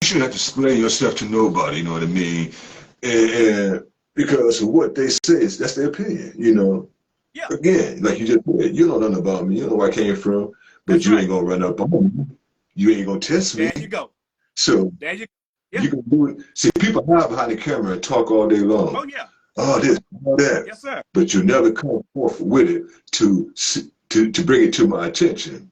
shouldn't have to explain yourself to nobody, you know what I mean? And because of what they say, that's their opinion, you know? Yeah. Again, like you just said, you don't know nothing about me. You don't know where I came from, but that's you ain't going to run up on me. You ain't going to test me. There you go. So there you go. Yeah. You can do it. See, people hide behind the camera and talk all day long. Oh, yeah. Oh, this, all that. Yes, sir. But you never come forth with it to bring it to my attention.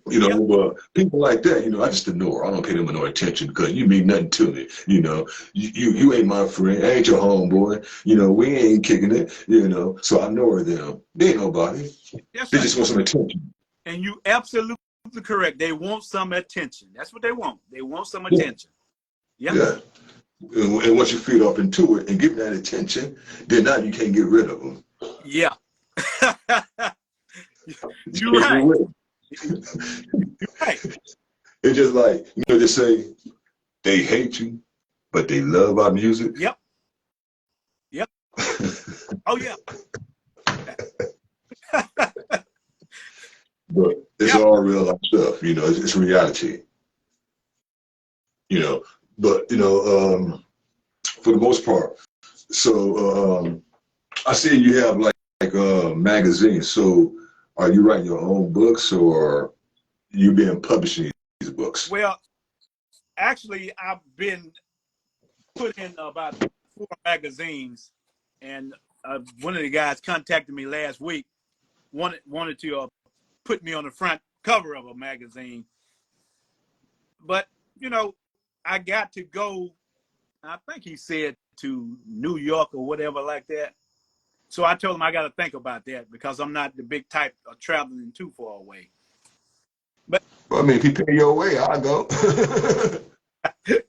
You know, but people like that, you know, I just ignore. I don't pay them no attention because you mean nothing to me. You know, you ain't my friend. I ain't your homeboy. You know, we ain't kicking it. You know, so I ignore them. They ain't nobody. Yes, they just want some attention. And you absolutely correct. They want some attention. That's what they want. They want some attention. Yep. Yeah. And once you feed off into it and give that attention, then now you can't get rid of them. Yeah. You're right. You're right. It's just like, you know, they say they hate you, but they love our music. Yep. Yep. Oh, yeah. But it's all real life stuff, you know, it's reality. You know, but, you know, for the most part, so I see you have like magazines. So are you writing your own books or you being publishing these books? Well, actually, I've been put in about 4 magazines, and one of the guys contacted me last week, wanted to put me on the front cover of a magazine. But, you know, I got to go, I think he said to New York or whatever like that. So I told him I got to think about that because I'm not the big type of traveling too far away. But well, I mean, if you pay your way, I'll go. If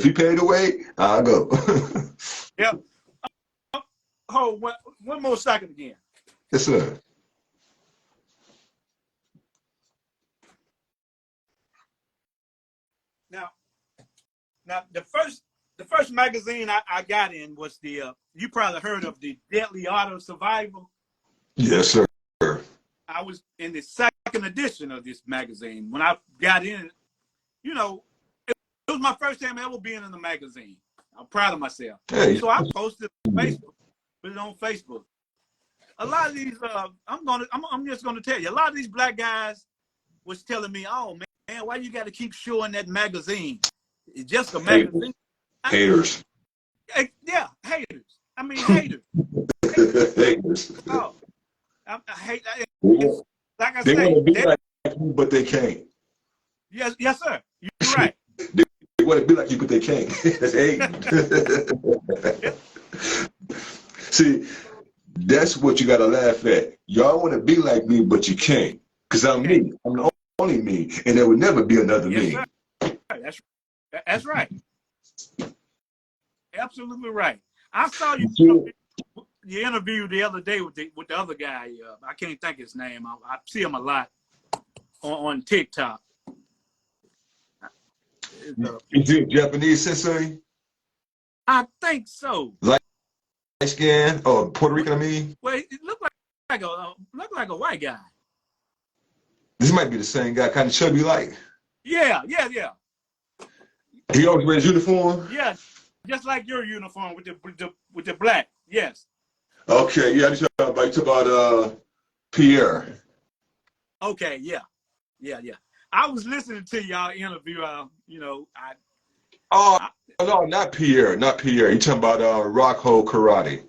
you pay the way, I'll go. Yeah. Hold one more second again. Yes, sir. Now the first magazine I got in was the you probably heard of the Deadly Art of Survival. Yes, sir. I was in the second edition of this magazine. When I got in, you know, it was my first time ever being in the magazine. I'm proud of myself. Hey. So I posted it on Facebook, put it on Facebook. A lot of these, I'm just gonna tell you, a lot of these black guys was telling me, "Oh man, why you got to keep showing that magazine? It's just a magazine." Haters. Yeah, haters. I mean, haters. Haters. Oh, I hate. Like I they say, want to be like you, but they can't. Yes, sir. You're right. They want to be like you, but they can't. That's hate. See, that's what you got to laugh at. Y'all want to be like me, but you can't. Because I'm me. I'm the only me. And there will never be another me. Sir. That's right. absolutely right. I saw you, You your interview the other day with the other guy. I can't think his name. I see him a lot on TikTok. is he a Japanese sensei? I think so. Light skin or Puerto Rican? I mean, Well, it looked like a white guy. this might be the same guy, kind of chubby like. Yeah. He always wears uniform. Yeah, just like your uniform with the black. Yes. Okay, yeah, you talk about Pierre. Okay. Yeah. I was listening to y'all interview. Oh no, not Pierre, not Pierre. You talking about Rocco Karate?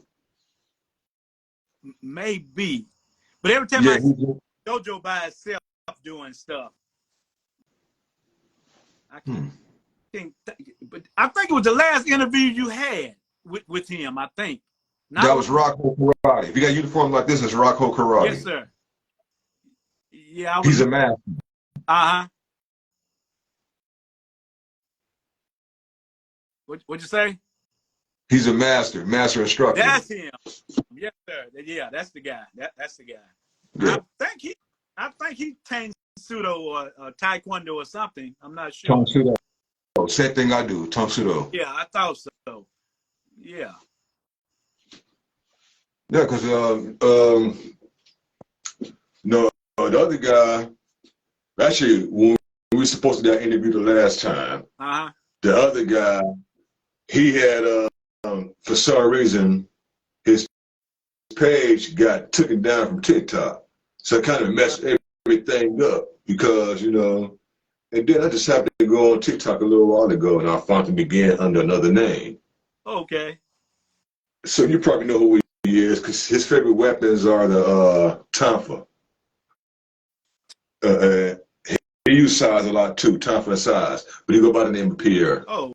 Maybe, but every time Yeah, I see JoJo by itself doing stuff, I can't think. But I think it was the last interview you had with him. I think. that was Rocco Karate. If you got a uniform like this, it's Rocco Karate. Yes, sir. Yeah, He's a master. Uh-huh. What'd you say? He's a master instructor. That's him. Yes, sir. Yeah, that's the guy. That's the guy. Yeah. I think he Tangsoo or Taekwondo or something. I'm not sure. Tangsoo. Same thing I do. Tangsoo. Yeah, I thought so. Yeah. Yeah, because no, the other guy. Actually, when we were supposed to do that interview the last time, the other guy, he had for some reason his page got taken down from TikTok, so it kind of messed everything up because and then I just happened to go on TikTok a little while ago, and I found him again under another name. Okay. So you probably know who he is because his favorite weapons are the Tonfa. He uses size a lot too, Tonfa and size, but he go by the name of Pierre. Oh,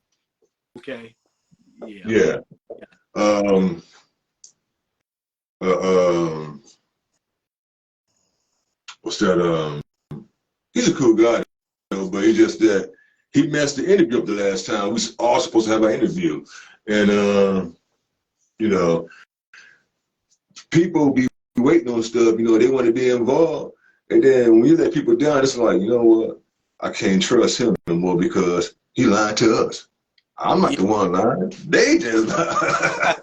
okay. Yeah. Yeah. What's that? He's a cool guy, but he just that he messed the interview up the last time. We was all supposed to have an interview, and people be waiting on stuff. They want to be involved, and then when you let people down, it's like, you know what? I can't trust him no more because he lied to us. I'm not the one lying. They just lied.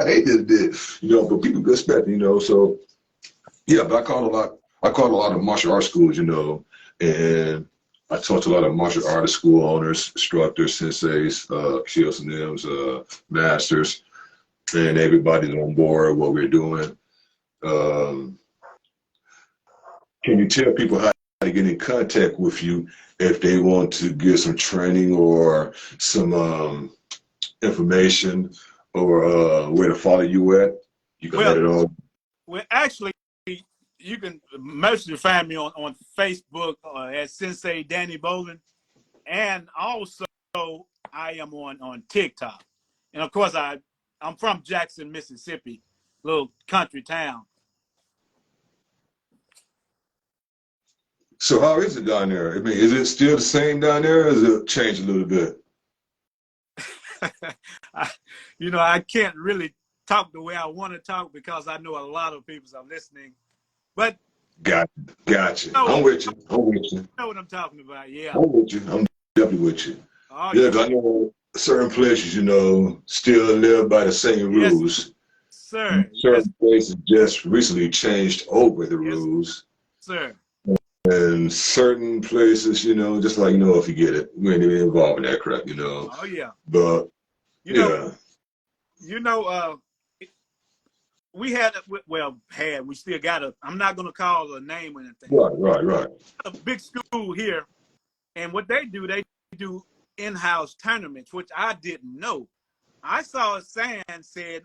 They just did, but people expect, so yeah, but I called a lot of martial arts schools, and I talked to a lot of martial arts school owners, instructors, senseis, shields and names, masters, and everybody's on board what we're doing. Can you tell people how to get in contact with you if they want to get some training or some information or where to follow you at? You can let it all. Well, actually, you can mostly find me on Facebook as Sensei Danny Bolden, and also I am on TikTok. And of course, I'm from Jackson, Mississippi, little country town. So how is it down there? I mean, is it still the same down there, or has it changed a little bit? I can't really talk the way I want to talk because I know a lot of people are listening. But Gotcha. I'm with you. You know what I'm talking about? Yeah. I'm with you. I'm definitely with you. Oh, yeah, because I know certain places, still live by the same rules. Yes, sir. Certain places just recently changed over the rules. Sir. And certain places, just like, if you get it, we ain't even involved in that crap, Oh, yeah. But, we still got I'm not going to call a name or anything. Right. A big school here, and what they do in-house tournaments, which I didn't know. I saw a sign said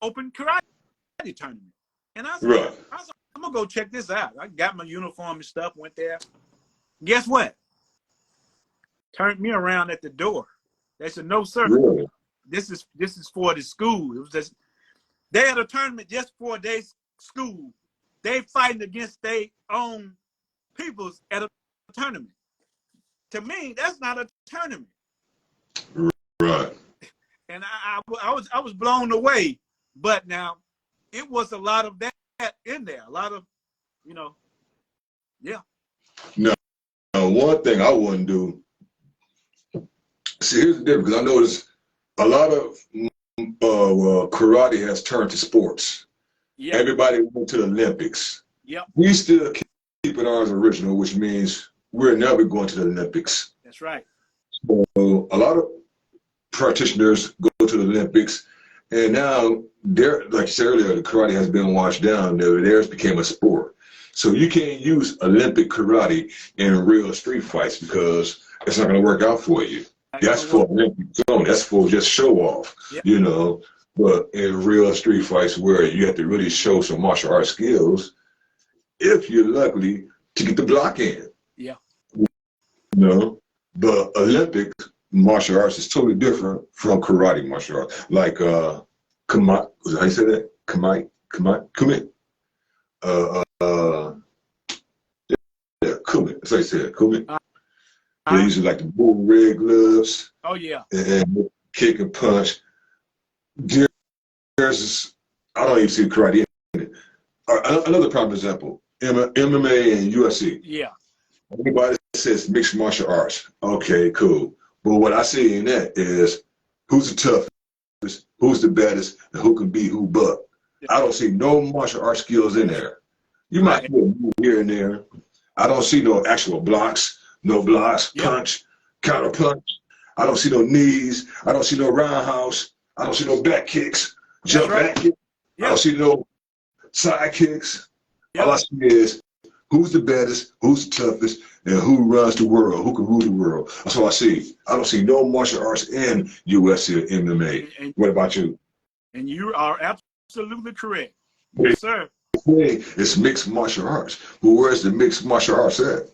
open karate tournament. And I said, I'm going to go check this out. I got my uniform and stuff, went there. Guess what? Turned me around at the door. They said, no, sir. Really? This is for the school. It was just, they had a tournament just for their school. They fighting against their own peoples at a tournament. To me, that's not a tournament. Right. And I was blown away. But now, it was a lot of that in there. A lot of, yeah. Now, one thing I wouldn't do. See, here's the difference. Because I noticed a lot of karate has turned to sports. Yeah. Everybody went to the Olympics. Yep. We still keep it ours original, which means we're never going to the Olympics. That's right. So a lot of practitioners go to the Olympics, and now they're, like you said earlier, the karate has been washed down. Theirs became a sport. So you can't use Olympic karate in real street fights because it's not going to work out for you. That's for Olympic zone. That's for just show off, Yep. But in real street fights where you have to really show some martial arts skills, if you're lucky to get the block in. Yeah. But Olympic martial arts is totally different from karate martial arts. Like Kumite, how you say that? Kumite. Yeah, Kumite. That's how you say it. Kumite. They usually like the bull red gloves. Oh yeah. And kick and punch. There's, I don't even see karate in it. Another prime example, MMA and UFC. Yeah. Everybody says mixed martial arts. Okay, cool. But what I see in that is who's the toughest, who's the baddest, and who can beat who but. I don't see no martial arts skills in there. You might move here and there. I don't see no actual blocks, punch, counter punch. I don't see no knees. I don't see no roundhouse. I don't see no back kicks, jump back kicks. I don't see no side kicks. All I see is who's the baddest, who's the toughest, and who runs the world, who can rule the world. That's all I see. I don't see no martial arts in UFC or MMA. What about you? And you are absolutely correct. Yes, sir. It's mixed martial arts. But where's the mixed martial arts at?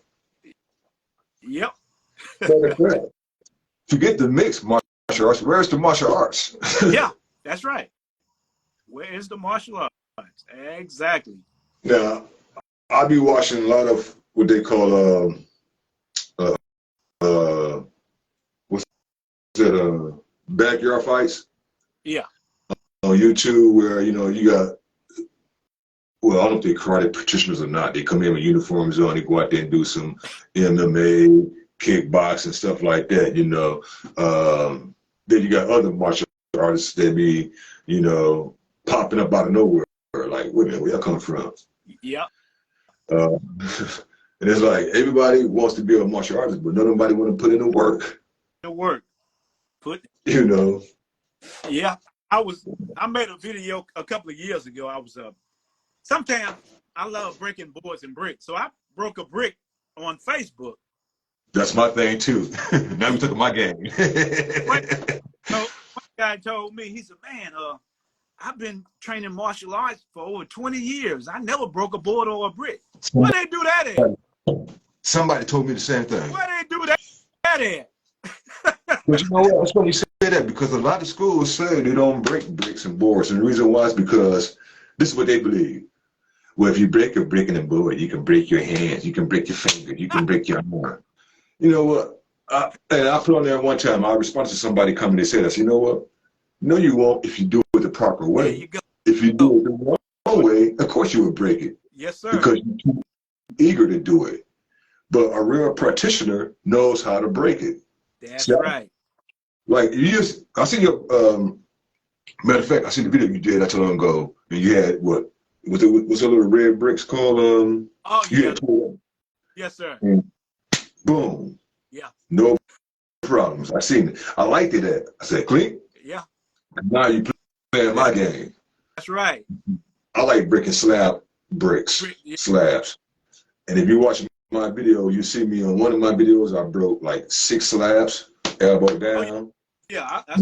Yep. Forget the mixed martial arts. Where's the martial arts? Yeah, that's right. Where is the martial arts? Exactly. Now, I'll be watching a lot of what they call what's that backyard fights. Yeah. On YouTube, where you got, well, I don't know if they're karate practitioners or not. They come in with uniforms on. They go out there and do some MMA, kickboxing, stuff like that. Then you got other martial artists that be, popping up out of nowhere. Like, wait a minute, where y'all come from? Yeah. And it's like everybody wants to be a martial artist, but nobody want to put in the work. The work. Yeah. I made a video a couple of years ago. I was sometimes I love breaking boards and bricks. So I broke a brick on Facebook. That's my thing too. Now you took my game. So one guy told me, he said, man, I've been training martial arts for over 20 years. I never broke a board or a brick. Where they do that at? Somebody told me the same thing. Where they do that at? But you know what? That's why you say that, because a lot of schools say they don't break bricks and boards. And the reason why is because this is what they believe. Well, if you break a brick and a board, you can break your hands, you can break your finger, you can break your arm. You know what? And I put on there one time, I responded to somebody coming and said, you know what? No, you won't if you do it the proper way. There you go. If you do it the wrong way, of course you would break it. Yes, sir. Because you're too eager to do it. But a real practitioner knows how to break it. That's right. Like I seen your matter of fact, I seen the video you did not too long ago, and you had what's the little red bricks called? Oh yeah. Yes, sir. And boom. Yeah. No problems. I seen it. I liked it. I said, clean. Yeah. Now you playing my game. That's right. I like breaking bricks, slabs. And if you watch my video, you see me on one of my videos, I broke like 6 slabs, elbow down. Oh, yeah, that's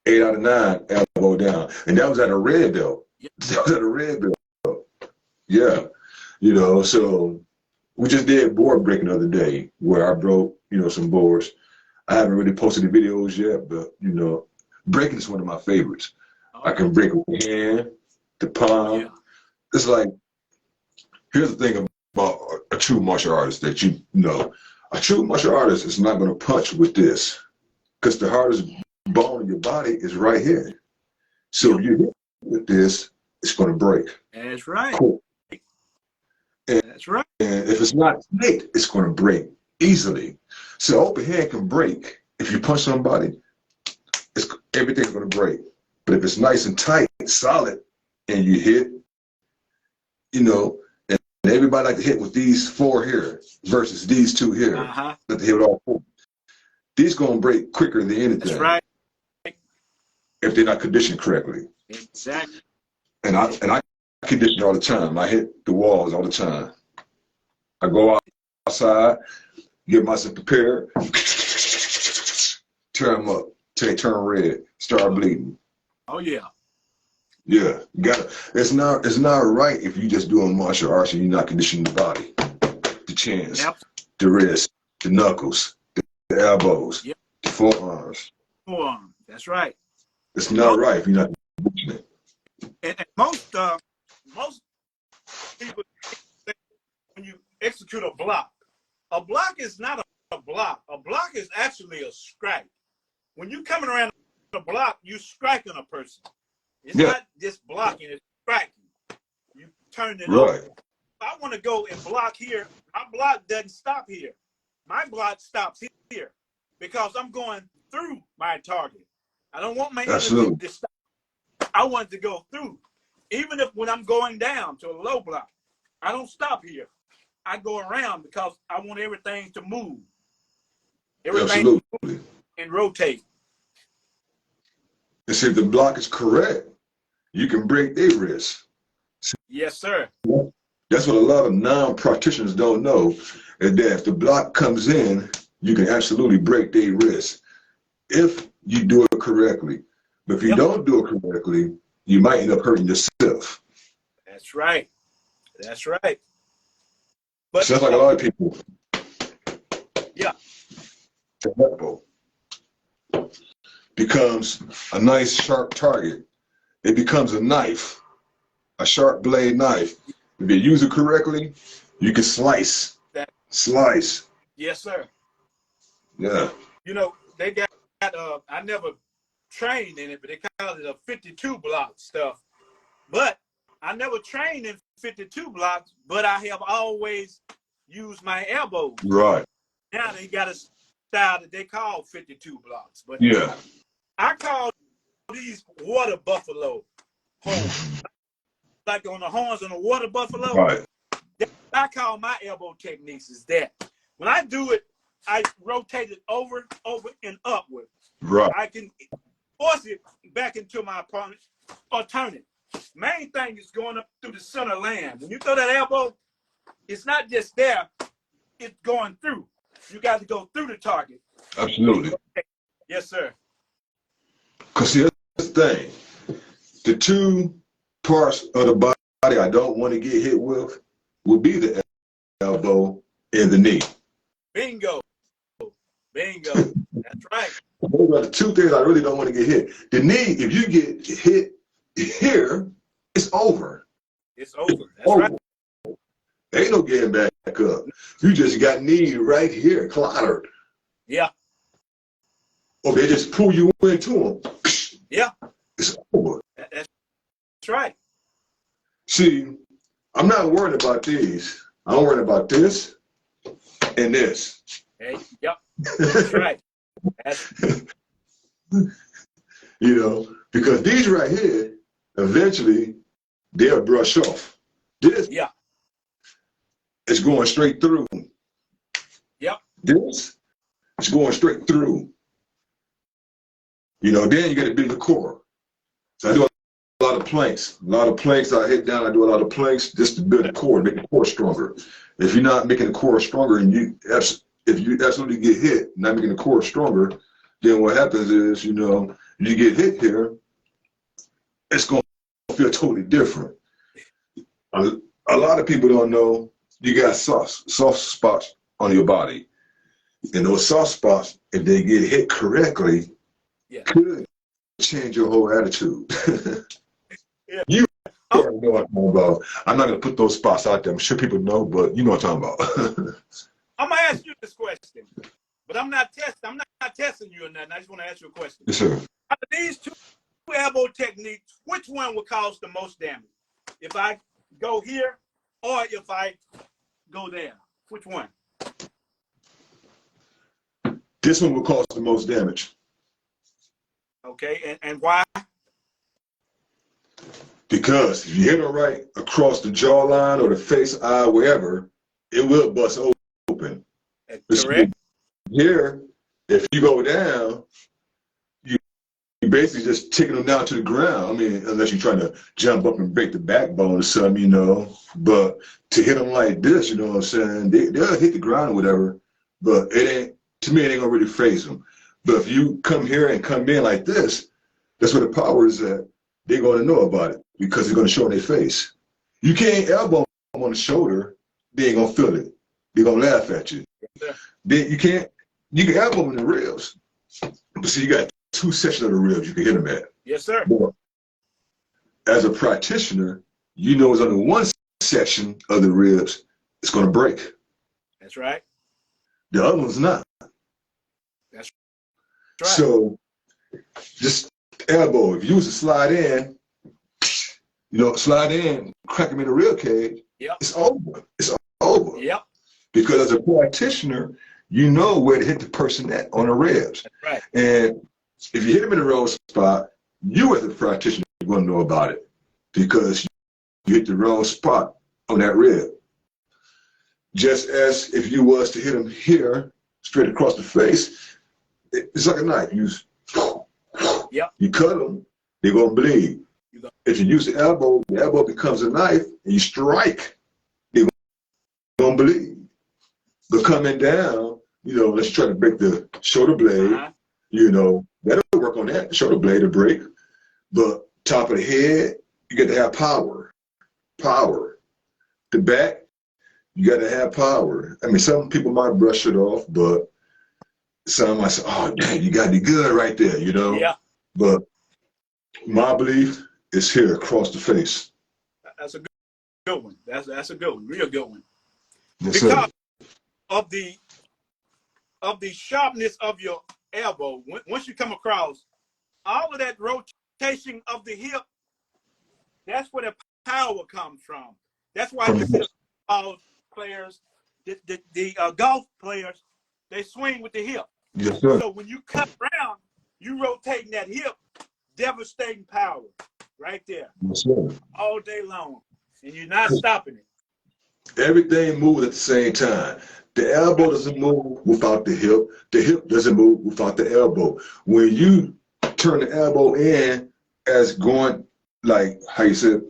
8 out of 9, elbow down. And that was at a red belt. Yeah. That was at a red belt. Yeah. So we just did board breaking the other day where I broke, some boards. I haven't really posted the videos yet, but, breaking is one of my favorites. I can break with the hand, the palm. Yeah. It's like, here's the thing about a true martial artist that a true martial artist is not going to punch with this. because the hardest bone in your body is right here. So if you hit with this, it's going to break. That's right. Cool. That's right. And if it's not tight, it's going to break easily. So open hand can break. If you punch somebody, everything's going to break. But if it's nice and tight, solid, and you hit, you know, and everybody like to hit with these 4 here versus these 2 here. That they hit with all 4. These going to break quicker than anything. That's right. If they're not conditioned correctly. Exactly. And I condition all the time. I hit the walls all the time. I go outside, get myself prepared, tear them up till they turn red, start bleeding. Oh yeah. Yeah, you gotta. It's not right if you just doing martial arts and you're not conditioning the body, the chins, the wrists, the knuckles, the elbows, the forearms. Forearm. That's right. It's not right if you're not conditioning it. And most people think when you execute a block is not a block. A block is actually a strike. When you're coming around a block, you're striking a person. It's not just blocking, it's striking. You turn it over. If I want to go and block here, my block doesn't stop here. My block stops here because I'm going through my target. I don't want my enemy to stop. I want it to go through. Even if when I'm going down to a low block, I don't stop here. I go around because I want everything to move. Everything to move and rotate. And see, if the block is correct, you can break their wrist. Yes, sir. That's what a lot of non-practitioners don't know, is that if the block comes in, you can absolutely break their wrist if you do it correctly. But if you don't do it correctly, you might end up hurting yourself. That's right. That's right. But sounds like a lot of people. Yeah. The elbow becomes a nice sharp target. It becomes a knife, a sharp blade knife. If you use it correctly, you can slice. Slice. Yes, sir. Yeah. You know, they got, I never trained in it, but they call it a 52 block stuff. But I never trained in 52 blocks, but I have always used my elbows. Right. Now they got a style that they call 52 blocks. But yeah, I call these water buffalo horns. Like on the horns on a water buffalo. Right. I call my elbow techniques is that. When I do it, I rotate it over, and upward. Right. I can force it back into my opponent or turn it. Main thing is going up through the center land. When you throw that elbow, it's not just there, it's going through. You got to go through the target. Absolutely. Yes, sir. Because here's the thing. The 2 parts of the body I don't want to get hit with would be the elbow and the knee. Bingo. Bingo. That's right. Those are the 2 things I really don't want to get hit. The knee, if you get hit here, it's over. It's over. That's over. Right. Ain't no getting back up. You just got knee right here, clottered. Yeah. Or they just pull you into them. Yeah. It's over. That's right. See, I'm not worried about these. I'm worried about this and this. Hey, yep. That's right. That's you know, because these right here, eventually, they'll brush off. This is going straight through. Yep. This is going straight through. You know, then you got to build the core. So I do a lot of planks. A lot of planks I hit down. I do a lot of planks just to build the core, make the core stronger. If you're not making the core stronger and if you absolutely get hit, not making the core stronger, then what happens is, you know, you get hit here, it's going to feel totally different. A lot of people don't know you got soft spots on your body. And those soft spots, if they get hit correctly, could change your whole attitude. You already know what I'm talking about. I'm not going to put those spots out there. I'm sure people know, but you know what I'm talking about. I'm going to ask you this question. but I'm not testing you or nothing. I just want to ask you a question. Yes, sir. Out of these two elbow techniques, which one would cause the most damage? If I go here or if I go there? Which one? This one will cause the most damage. Okay, and why? Because if you hit it right across the jawline or the face, eye, wherever, it will bust open. Correct. Here, if you go down, you basically just taking them down to the ground. I mean, unless you're trying to jump up and break the backbone or something, you know. But to hit them like this, you know what I'm saying? They'll hit the ground or whatever, but it ain't, to me, it ain't gonna really phase them. But if you come here and come in like this, that's where the power is at. They're gonna know about it because it's gonna show on their face. You can't elbow them on the shoulder, they ain't gonna feel it. They're gonna laugh at you. You can elbow them in the ribs. But see, you got two sections of the ribs you can hit them at. Yes, sir. But as a practitioner, you know it's only one section of the ribs it's gonna break. That's right. The other one's not. That's right. So just elbow. If you was to slide in, you know, slide in, crack him in the rib cage, yep. It's over. It's over. Yep. Because as a practitioner, you know where to hit the person at on the ribs. That's right. And if you hit him in the wrong spot, you as a practitioner are going to know about it because you hit the wrong spot on that rib. Just as if you was to hit him here, straight across the face, it's like a knife. You cut them, they're going to bleed. If you use the elbow becomes a knife, and you strike, they're going to bleed. But coming down, you know, let's try to break the shoulder blade, you know, that'll work on that, the shoulder blade to break. But top of the head, you got to have power. Power. The back, you got to have power. I mean, some people might brush it off, but some might say, oh, dang, you got to be good right there, you know? Yeah. But my belief is here across the face. That's a good one. That's a good one, real good one. Yes, because sir. of the sharpness of your elbow, once you come across, all of that rotation of the hip, that's where the power comes from. That's why you see the ball players, the golf players, they swing with the hip. Yes, sir. So when you cut around, you rotating that hip, devastating power right there. Yes, sir. All day long. And you're not stopping it. Everything moves at the same time. The elbow doesn't move without the hip doesn't move without the elbow. When you turn the elbow in as going, like how you said,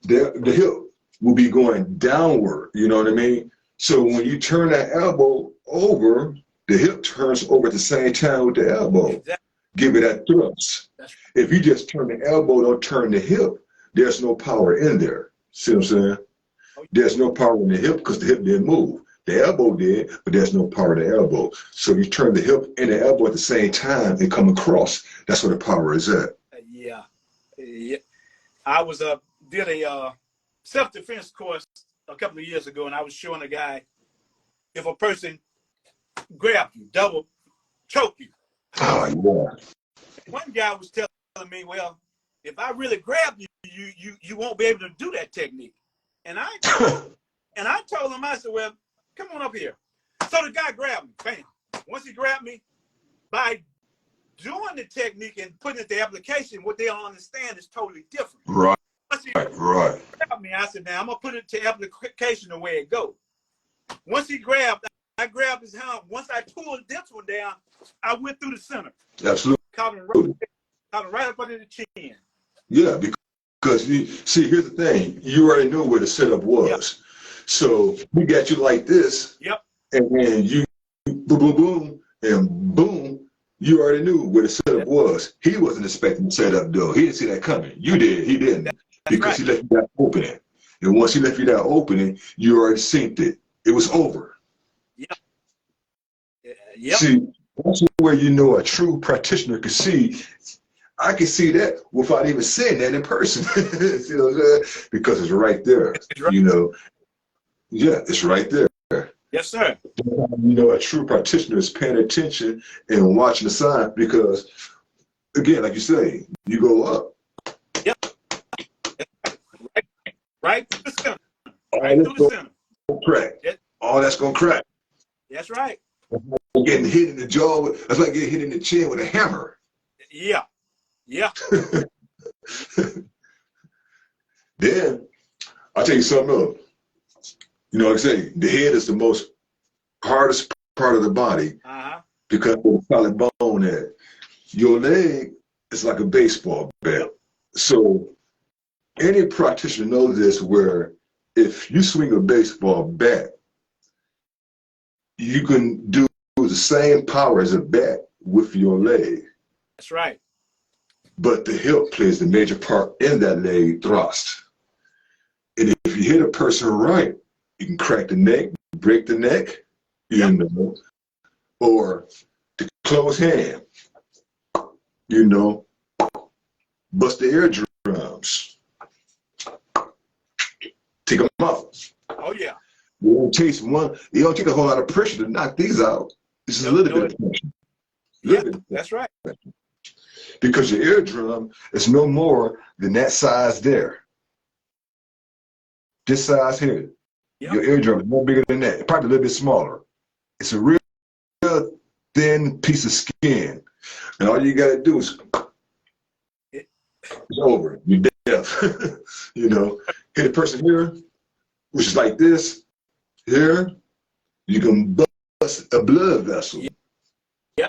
the hip will be going downward, you know what I mean? So when you turn that elbow over, the hip turns over at the same time with the elbow. Exactly. Give it that thrust. If you just turn the elbow, don't turn the hip, there's no power in there. See what I'm saying? There's no power in the hip because the hip didn't move. The elbow did, but there's no power in the elbow. So you turn the hip and the elbow at the same time and come across. That's where the power is at. Yeah. I was did a self-defense course a couple of years ago, and I was showing a guy, if a person grab you, double choke you. Oh, yeah. One guy was telling me, well, if I really grab you, you won't be able to do that technique. And I told him, I said, well, come on up here. So the guy grabbed me, bam. Once he grabbed me, by doing the technique and putting it to application, what they'll understand is totally different. Right. Once he Right. grabbed me, I said, now I'm gonna put it to application the way it goes. Once he grabbed, I grabbed his hand. Once I pulled this one down, I went through the center. Absolutely. Caught him right up under the chin. Yeah, because you see, here's the thing. You already knew where the setup was. Yep. So we got you like this. Yep. And then you boom, boom, boom, and boom, you already knew where the setup was. He wasn't expecting the setup, though. He didn't see that coming. You did. He didn't. Because he left you that opening. And once he left you that opening, you already synced it. It was over. Yep. Yep. See, that's where you know a true practitioner can see. I can see that without even seeing that in person. See what I'm saying? Because it's right there. You know. Yeah, it's right there. Yes, sir. You know, a true practitioner is paying attention and watching the sign because, again, like you say, you go up. Yep. Right to the center. Right through the center. Crack. Yep. All that's gonna crack. That's right. Getting hit in the jaw, that's like getting hit in the chin with a hammer. Yeah. Yeah. Then, I'll tell you something else. You know, like I say, the head is the most hardest part of the body because of the solid bone there. Your leg is like a baseball bat. So any practitioner knows this where if you swing a baseball bat, you can do the same power as a bat with your leg. That's right. But the hip plays the major part in that leg thrust. And if you hit a person right, you can crack the neck, break the neck, you know, or the closed hand, you know, bust the eardrums, take them out. Oh, yeah. You don't take you don't take a whole lot of pressure to knock these out. It's just a little bit of pressure. Yeah, that's right. Because your eardrum is no more than that size there. This size here. Yep. Your eardrum is no bigger than that, probably a little bit smaller. It's a real thin piece of skin. And all you got to do is, it's over. You're deaf. You know, hit a person here, which is like this. Here, you can bust a blood vessel. Yeah.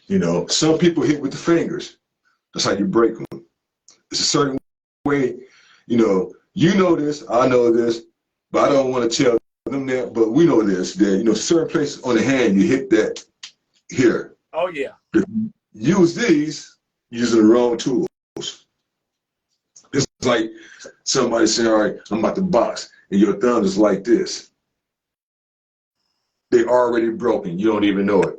You know, some people hit with the fingers. That's how you break them. It's a certain way, you know this, I know this, but I don't want to tell them that, but we know this, that, you know, certain places on the hand, you hit that here. Oh, yeah. If you use these, you're using the wrong tools. It's like somebody saying, all right, I'm about to box, and your thumb is like this. They're already broken. You don't even know it.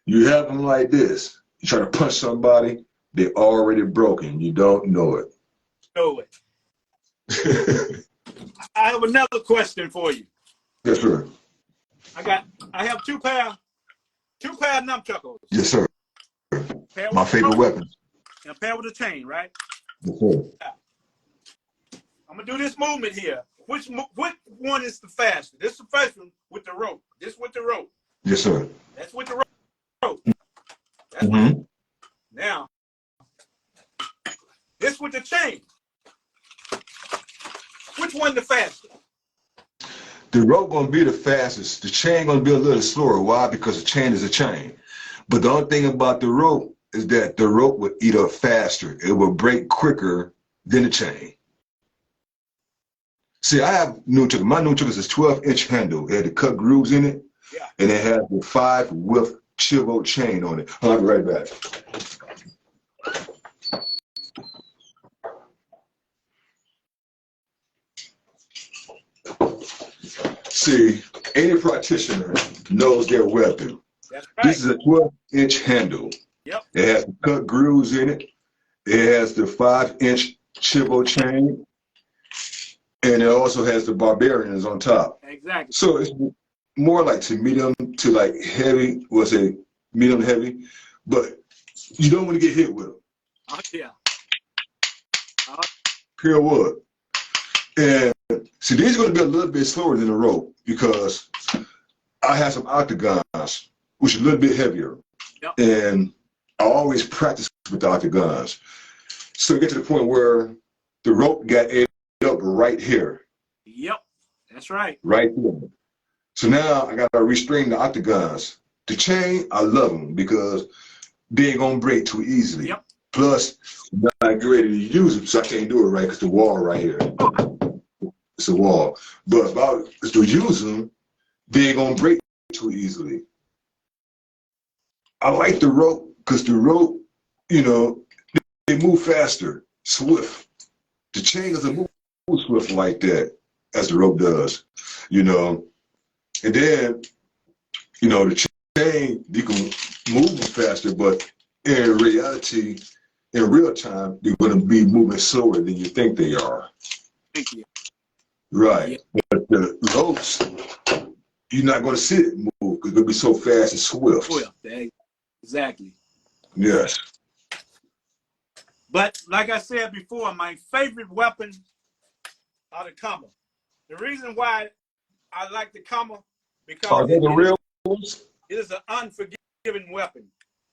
You have them like this. You try to punch somebody, they're already broken. You don't know it. Know it. I have another question for you. Yes, sir. I have two pair of nunchuckles. Yes, sir. My favorite weapon. And a pair with a chain, right? Yes, sir. I'm gonna do this movement here. Which one is the fastest? This is the first one with the rope. This with the rope. Yes, sir. That's with the rope. That's now. This with the chain. Which one the fastest? The rope gonna be the fastest. The chain gonna be a little slower. Why? Because the chain is a chain. But the only thing about the rope is that the rope would eat up faster. It will break quicker than the chain. See, I have nunchuckers. My nunchuckers is 12-inch handle. It had the cut grooves in it, and it has the 5-width chivo chain on it. I'll be right back. See, any practitioner knows their weapon. That's right. This is a 12-inch handle. Yep. It has the cut grooves in it. It has the 5-inch chivo chain. And it also has the barbarians on top. Exactly. So it's more like to medium to like heavy, we'll say medium heavy, but you don't want to get hit with them. Oh, yeah. Pure wood. And see, these are going to be a little bit slower than the rope because I have some octagons, which are a little bit heavier. Yep. And I always practice with the octagons. So you get to the point where the rope got up right here. Yep, that's right. Right there. So now I got to restring the octagons. The chain, I love them because they ain't going to break too easily. Yep. Plus, I'm not ready to use them, so I can't do it right because the wall right here. It's a wall. But if I was to use them, they ain't going to break too easily. I like the rope because the rope, you know, they move faster, swift. The chain doesn't move swift like that as the rope does, you know. And then, you know, the chain, you can move them faster, but in reality, in real time, they're going to be moving slower than you think they are. Thank you. Right. Yeah. the loads, you're not going to see it move because it'll be so fast and swift. Exactly. Yes. But like I said before, my favorite weapon are the Cameo. The reason why I like the Cameo because Are they the real ones? It is an unforgiving weapon.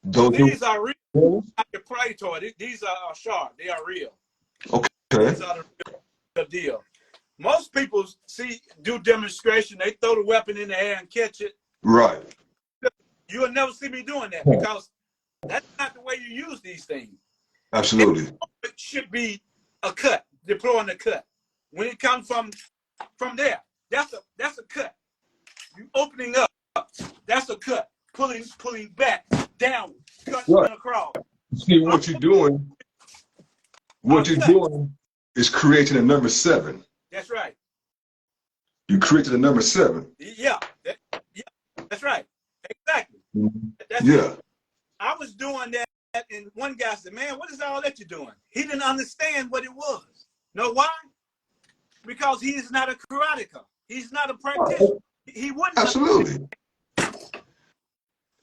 These are real. Not the play toy. These are sharp. They are real. Okay. These are the real deal. Most people do demonstration. They throw the weapon in the air and catch it. Right. You'll never see me doing that because that's not the way you use these things. Absolutely. It should be a cut, deploying a cut. When it comes from there, that's a cut. You opening up, that's a cut. Pulling back, down, cutting across. See what you're doing. What you're doing is creating a number 7. That's right. You created a number 7. Yeah, that's right. Exactly. That's yeah. It. I was doing that, and one guy said, "Man, what is all that you're doing?" He didn't understand what it was. Know why? Because he is not a karateka. He's not a practitioner. He wouldn't. Absolutely.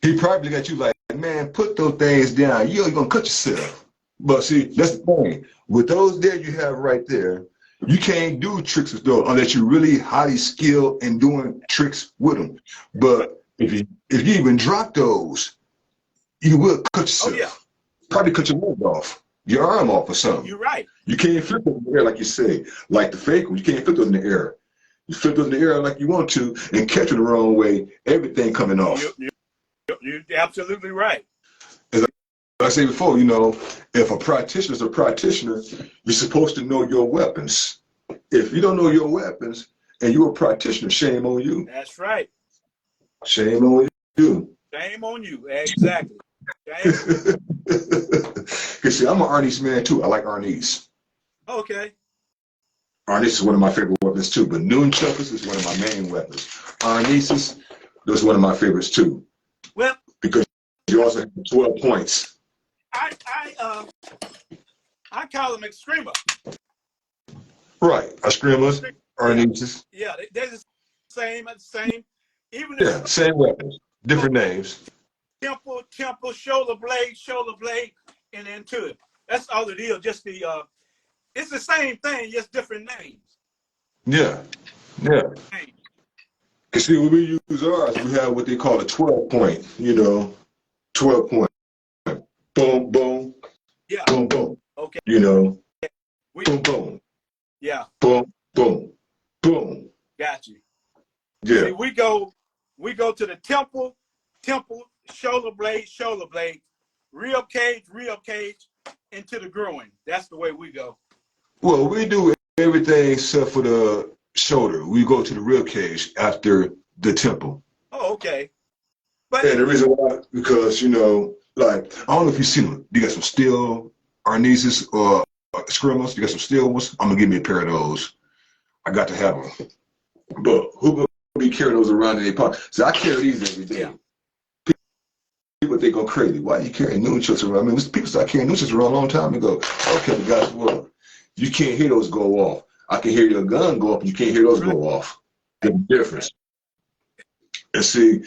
He probably got you like, man, put those things down. You're gonna cut yourself. But see, that's the thing. With those there you have right there, you can't do tricks with those unless you're really highly skilled in doing tricks with them. But if you even drop those, you will cut yourself. Oh, yeah. Probably cut your leg off, your arm off or something. You're right. You can't flip them in the air like you say, like the fake one. You can't flip those in the air. You flip those in the air like you want to and catch it the wrong way, everything coming off. You're absolutely right. As I said before, you know, if a practitioner is a practitioner, you're supposed to know your weapons. If you don't know your weapons and you're a practitioner, shame on you. That's right. Shame on you. Shame on you. Exactly. Because see, I'm an Arnis man too. I like Arnis. Okay. Arnis is one of my favorite weapons too, but nunchuckers is one of my main weapons. Arnis, those are one of my favorites too. Well, because you also have 12 points. I call them extremer. Right, extremers, Arnis. Yeah, they're the same. Even same weapons, different names. Temple, shoulder blade, and then to it. That's all it is. Just it's the same thing, just different names. Yeah. Because see, when we use ours, we have what they call a 12 point, 12 point. Boom, boom. Yeah. Boom, boom. Okay. Boom, boom. Yeah. Boom, boom, boom. Got you. Yeah. See, we go to the temple, shoulder blade, rib cage, into the groin. That's the way we go. Well, we do everything except for the shoulder. We go to the rib cage after the temple. Oh, okay. And the reason why, because, like, I don't know if you've seen them. You got some steel Arneses or Scrimmers. You got some steel ones. I'm going to give me a pair of those. I got to have them. But who going to be carrying those around in their pocket? So I carry these every day. Yeah. People think go crazy. Why are you carrying nunchucks around? I mean, people started carrying nunchucks around a long time ago. Okay, but guys, well, you can't hear those go off. I can hear your gun go up, and you can't hear those go off. The difference. And see,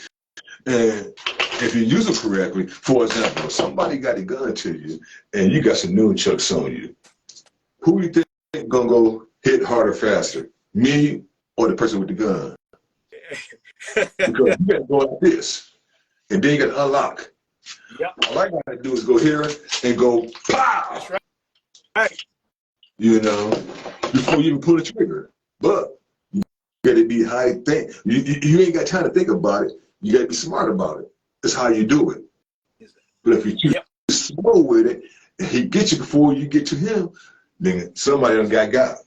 and if you use them correctly, for example, if somebody got a gun to you, and you got some nunchucks on you, who do you think gonna go hit harder, faster? Me or the person with the gun? Because you gotta go like this. And then you got to unlock. Yep. All I got to do is go here and go, pow! That's right. Before you even pull the trigger. But you got to be high think. You ain't got time to think about it. You got to be smart about it. That's how you do it. But if you're too slow with it, and he gets you before you get to him, then somebody done got.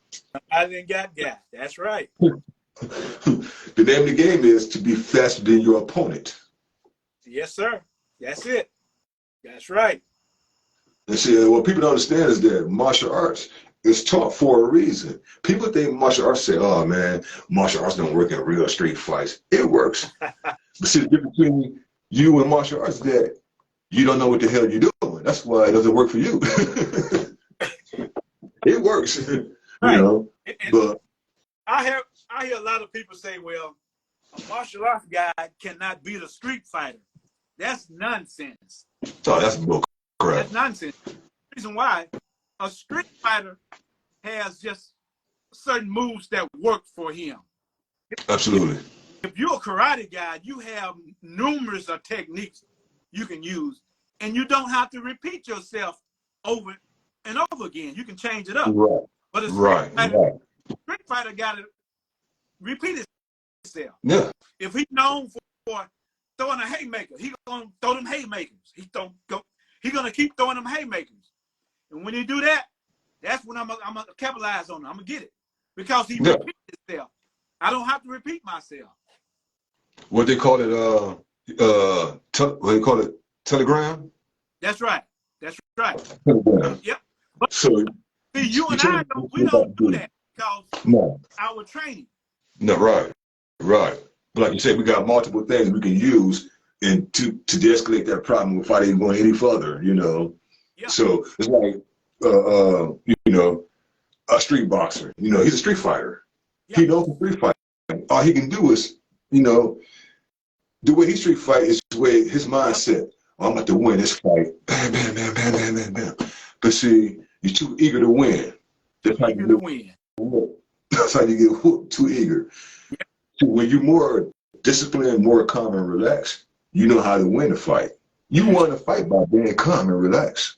I done got. That's right. The name of the game is to be faster than your opponent. Yes, sir. That's it. That's right. And see, what people don't understand is that martial arts is taught for a reason. People think martial arts say, oh, man, martial arts don't work in real street fights. It works. But see, the difference between you and martial arts is that you don't know what the hell you're doing. That's why it doesn't work for you. It works, right. But I hear a lot of people say, well, a martial arts guy cannot beat a street fighter. That's nonsense. So that's bull crap. That's nonsense. The reason why, a street fighter has just certain moves that work for him. Absolutely. If you're a karate guy, you have numerous of techniques you can use, and you don't have to repeat yourself over and over again. You can change it up. Right. But a street fighter got to repeat itself. Yeah. If he's known for throwing a haymaker, he's gonna throw them haymakers. He's gonna keep throwing them haymakers. And when he do that, that's when I'm gonna capitalize on it. I'm gonna get it because he repeats himself. I don't have to repeat myself. What they call it? What they call it? Telegram. That's right. That's right. Telegram. Yep. But so see, you and I we don't do that because our training. No, right. But like you said, we got multiple things we can use and to de-escalate that problem without even going any further, you know. Yeah. So it's like you know, a street boxer. You know, he's a street fighter. Yeah. He knows street fighting. All he can do is, you know, the way he street fight is the way his mindset. Oh, I'm about to win this fight. Bam, bam, bam, bam, bam, bam, bam. But see, you're too eager to win. That's how you get whooped. That's how you get whooped, too eager. Yeah. So when you're more disciplined, more calm and relaxed, you know how to win a fight. You won a fight by being calm and relaxed.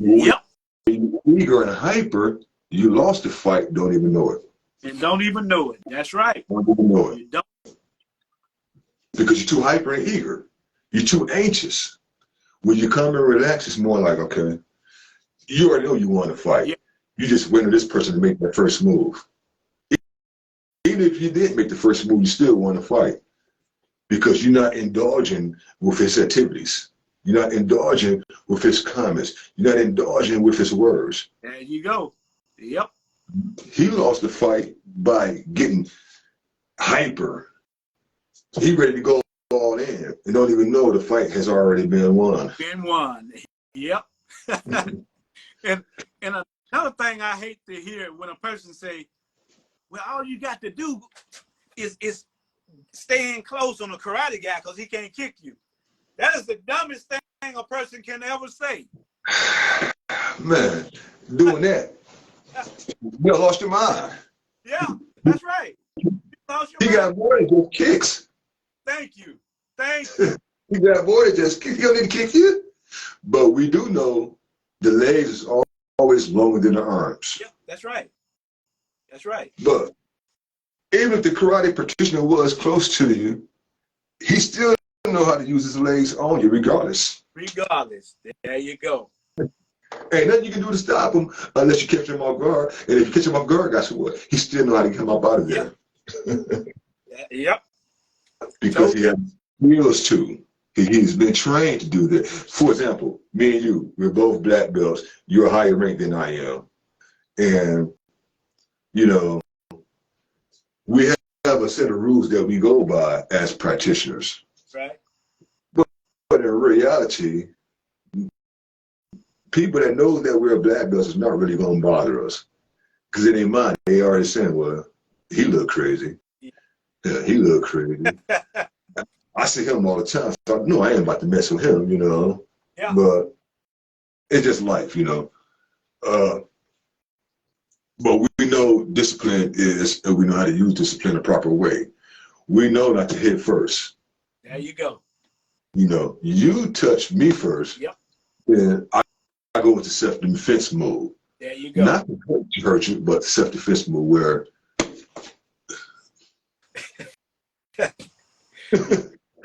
Yep. When you're eager and hyper, you lost the fight, don't even know it. And don't even know it. That's right. Don't even know it. You don't. Because you're too hyper and eager. You're too anxious. When you come and relax, it's more like, okay, you already know you want to fight. Yeah. You just wait for this person to make that first move. Even if you didn't make the first move, you still want to fight. Because you're not indulging with his activities. You're not indulging with his comments. You're not indulging with his words. There you go. Yep. He lost the fight by getting hyper. He ready to go all in and don't even know the fight has already been won. Yep. and another thing I hate to hear when a person say, well, all you got to do is staying close on a karate guy because he can't kick you. That is the dumbest thing a person can ever say. Man, doing that, you lost your mind. Yeah, that's right. You lost your mind. Got more than just kicks. Thank you. You got more than just kicks. He don't need to kick you. But we do know the legs is always longer than the arms. Yeah, that's right. That's right. But even if the karate practitioner was close to you, he still don't know how to use his legs on you regardless. There you go. Ain't nothing you can do to stop him unless you catch him off guard. And if you catch him off guard, guess what? He still know how to come up out of there. Yep. Because he has skills too. He's been trained to do that. For example, me and you, we're both black belts. You're a higher rank than I am. And, you know, we have a set of rules that we go by as practitioners. Right. But in reality, people that know that we're black belts is not really going to bother us. Because in their mind, they already saying, well, he look crazy. Yeah, he look crazy. I see him all the time, so I know I ain't about to mess with him, you know. Yeah. But it's just life, you know. But we know discipline is, and we know how to use discipline the proper way. We know not to hit first. There you go. You know, you touch me first, yep. Then I go into self-defense mode. There you go. Not to hurt you, but self-defense mode where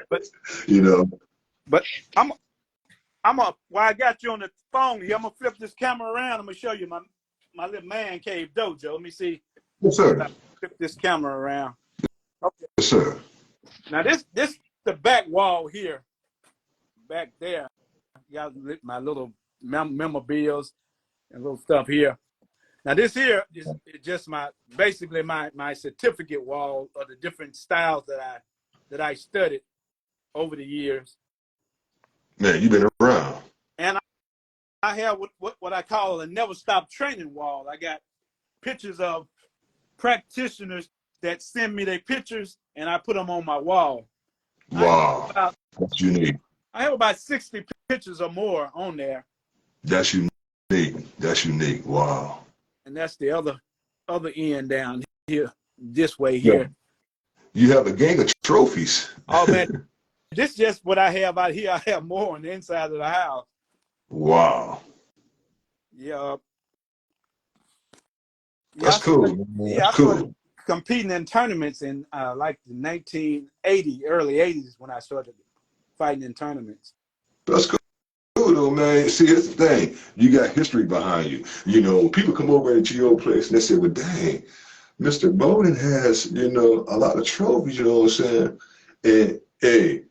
but you know. But while I got you on the phone here, I'm gonna flip this camera around. I'm gonna show you my little man cave dojo. Let me see. Yes, sir. Flip this camera around. Okay. Yes, sir. Now this the back wall here. Back there, got my little memorabilia and little stuff here. Now this here is just basically my certificate wall of the different styles that I studied over the years. Man, you've been around. And I have what I call a never stop training wall. I got pictures of practitioners that send me their pictures, and I put them on my wall. Wow. That's unique. I have about 60 pictures or more on there. That's unique. That's unique. Wow. And that's the other end down here, this way here. Yeah. You have a gang of trophies. Oh, man. This is just what I have out here. I have more on the inside of the house. Wow. Yeah. That's cool. Yeah, I started competing in tournaments in like the 1980, early 80s when I started fighting in tournaments. That's cool though, man. See, here's the thing. You got history behind you. You know, people come over into your place and they say, well, dang, Mr. Bolden has, you know, a lot of trophies, you know what I'm saying? And, hey,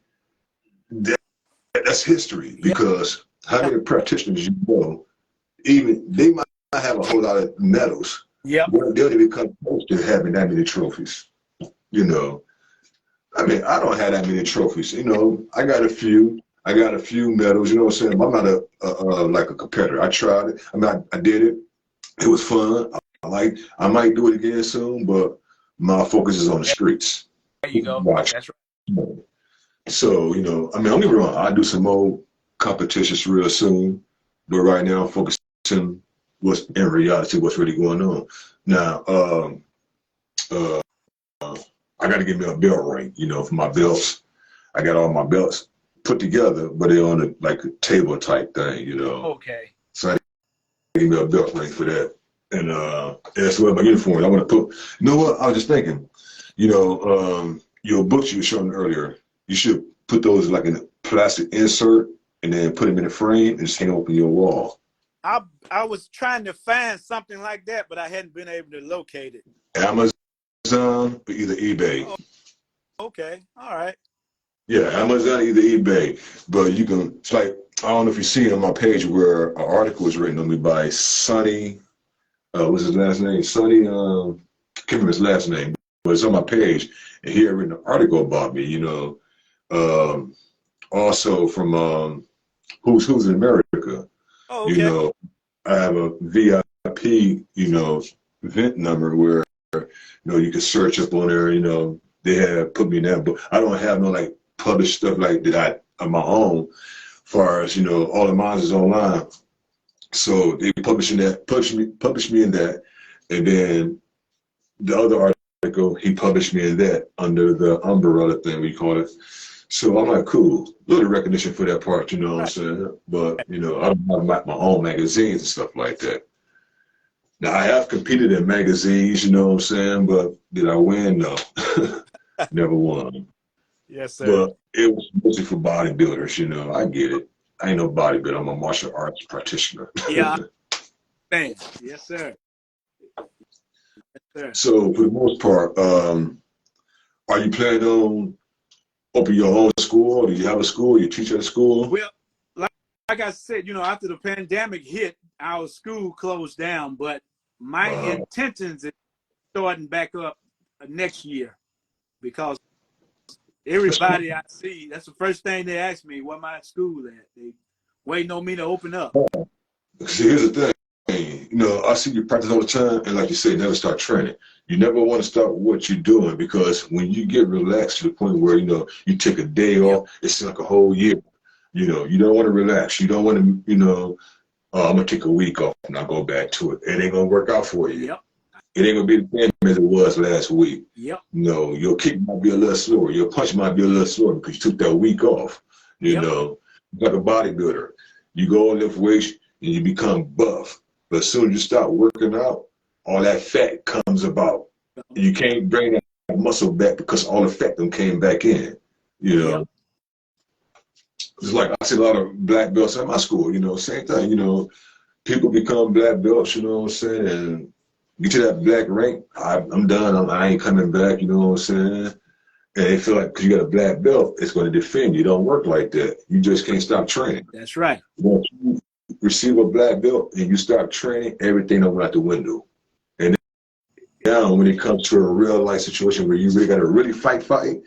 that's history, because how many practitioners you know, even they might not have a whole lot of medals. Yeah. But they'll become close to having that many trophies. You know, I mean, I don't have that many trophies. You know, I got a few medals. You know what I'm saying? I'm not like a competitor. I tried it. I mean, I did it. It was fun. I might do it again soon, but my focus is on the streets. There you go. That's right. So, you know, I mean, don't get me wrong. I'll do some more competitions real soon, but right now I'm focusing what's in reality, what's really going on. Now, I got to get me a belt rank, you know, for my belts. I got all my belts put together, but they're on a table type thing, you know. Okay. So I got to get me a belt rank for that. And that's what my uniform. I want to put, you know what? I was just thinking, you know, your books you were showing earlier, you should put those like in a plastic insert and then put them in a frame and just hang them up on your wall. I was trying to find something like that, but I hadn't been able to locate it. Amazon or either eBay. Oh, okay. All right. Yeah, Amazon, either eBay. But you can, it's like, I don't know if you see on my page where an article was written on me by Sonny, what's his last name? Sonny, I can't remember his last name, but it's on my page. And he had written an article about me, you know. Also from Who's in America. Oh, okay. You know, I have a VIP, you know, event number where, you know, you can search up on there, you know, they have put me in that, but I don't have no like published stuff like that on my own, far as, you know, all of mine is online. So they publish me in that, and then the other article, he published me in that under the umbrella thing, we call it. So I'm like, cool, little recognition for that part, you know what I'm saying? But, you know, I don't have my own magazines and stuff like that. Now, I have competed in magazines, you know what I'm saying? But did I win? No. Never won. Yes, sir. But it was mostly for bodybuilders, you know. I get it. I ain't no bodybuilder. I'm a martial arts practitioner. Yeah. Thanks. Yes, sir. Yes, sir. So, for the most part, are you planning on open your own school? Do you have a school? You teach at a school? Well, like I said, you know, after the pandemic hit, our school closed down, but my intentions is starting back up next year, because everybody I see, that's the first thing they ask me, where my school at? They waiting on me to open up. See, here's the thing. You know, I see you practice all the time, and like you say, never start training. You never want to stop what you're doing, because when you get relaxed to the point where, you know, you take a day off, it's like a whole year. You know, you don't want to relax. You don't want to, you know, I'm going to take a week off and I'll go back to it. It ain't going to work out for you. Yep. It ain't going to be the same as it was last week. Yep. No, your kick might be a little slower. Your punch might be a little slower because you took that week off. You know, like a bodybuilder. You go and lift weights and you become buff. But as soon as you start working out, all that fat comes about. You can't bring that muscle back because all the fat them came back in, you know. Yep. It's like I see a lot of black belts at my school, you know, same thing, you know, people become black belts, you know what I'm saying, and get to that black rank, I'm done, I ain't coming back, you know what I'm saying, and they feel like because you got a black belt, it's going to defend you. It don't work like that. You just can't stop training. That's right. Once you receive a black belt and you start training, everything will go out the window. And now when it comes to a real life situation where you really got to really fight,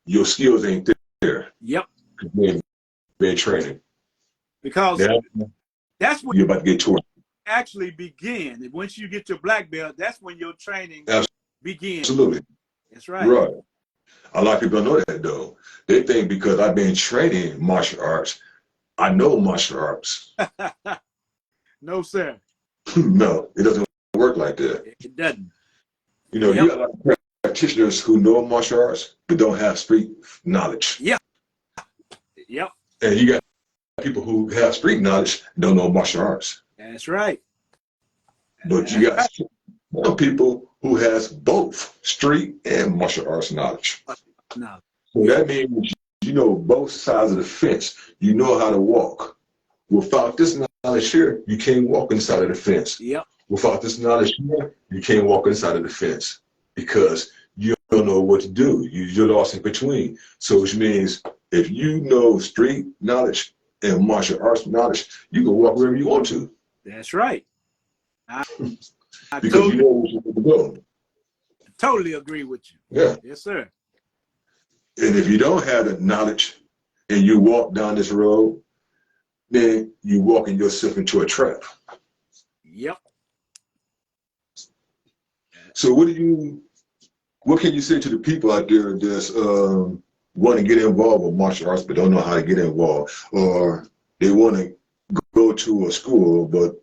your skills ain't there. Yep. Been training, because that's when you're about to get toward. Actually begin. Once you get your black belt, that's when your training begin. Absolutely. That's right. Right. A lot of people don't know that though. They think because I've been training martial arts, I know martial arts. No, sir. No, it doesn't work like that. It doesn't. You know, you got a lot of practitioners who know martial arts but don't have street knowledge. Yeah. Yep. And you got people who have street knowledge and don't know martial arts. That's right. But you got some people who has both street and martial arts knowledge. No. So that means you know both sides of the fence. You know how to walk. Without this knowledge here, you can't walk inside of the fence. Yep. Without this knowledge here, you can't walk inside of the fence because you don't know what to do. You're lost in between. So which means if you know street knowledge and martial arts knowledge, you can walk wherever you want to. That's right. I because you know where you want to go. Totally agree with you. Yeah. Yes, sir. And if you don't have the knowledge and you walk down this road, then you're walking yourself into a trap. Yep. So what can you say to the people out there that's want to get involved with martial arts but don't know how to get involved, or they want to go to a school but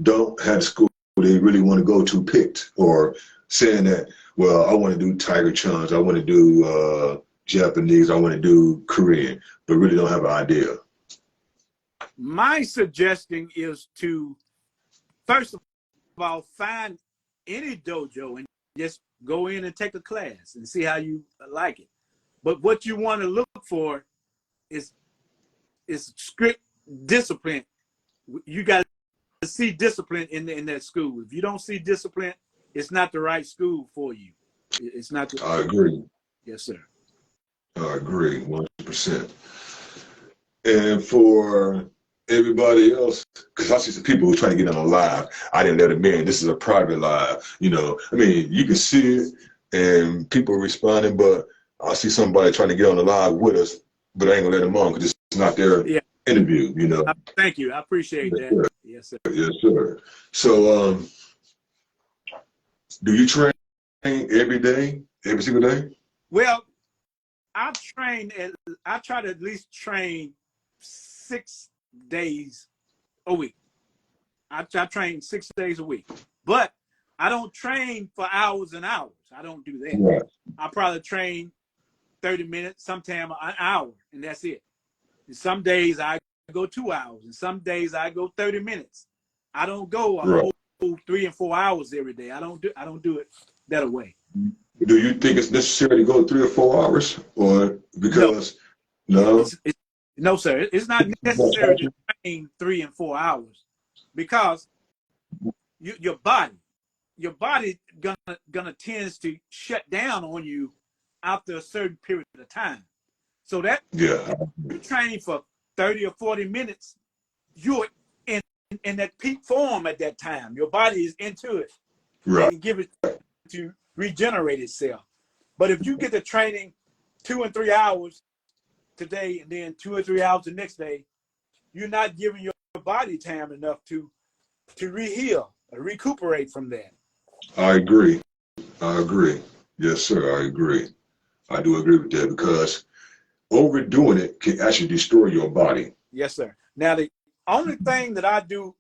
don't have a school they really want to go to picked, or saying that, well, I want to do Tiger Chun's, I want to do Japanese, I want to do Korean, but really don't have an idea? My suggestion is to, first of all, find any dojo and just go in and take a class and see how you like it. But what you want to look for is strict discipline. You got to see discipline in that school. If you don't see discipline, it's not the right school for you. It's not. I agree. Yes, sir. I agree, 100%. And for everybody else, because I see some people who try to get on a live. I didn't let them in. This is a private live. You know, I mean, you can see it and people responding, but I see somebody trying to get on the live with us, but I ain't gonna let them on because it's not their interview. You know. Thank you. I appreciate that. Sir. Yes, sir. Yes, sir. So, do you train every day, every single day? Well, I try to at least train 6 days a week. I train 6 days a week, but I don't train for hours and hours. I don't do that. Right. I probably train 30 minutes, sometime an hour, and that's it. And some days I go 2 hours, and some days I go 30 minutes. I don't go a whole 3 and 4 hours every day. I don't do it that way. Do you think it's necessary to go 3 or 4 hours, or because no? No, sir. It's not necessary to train 3 and 4 hours, because your body gonna tends to shut down on you after a certain period of time. So that if you train for 30 or 40 minutes, you're in that peak form at that time. Your body is into it. Right. And give it to regenerate itself. But if you get the training 2 and 3 hours today and then 2 or 3 hours the next day, you're not giving your body time enough to re-heal or recuperate from that. I agree. Yes, sir, I agree. I do agree with that, because overdoing it can actually destroy your body. Yes, sir. Now, the only thing that I do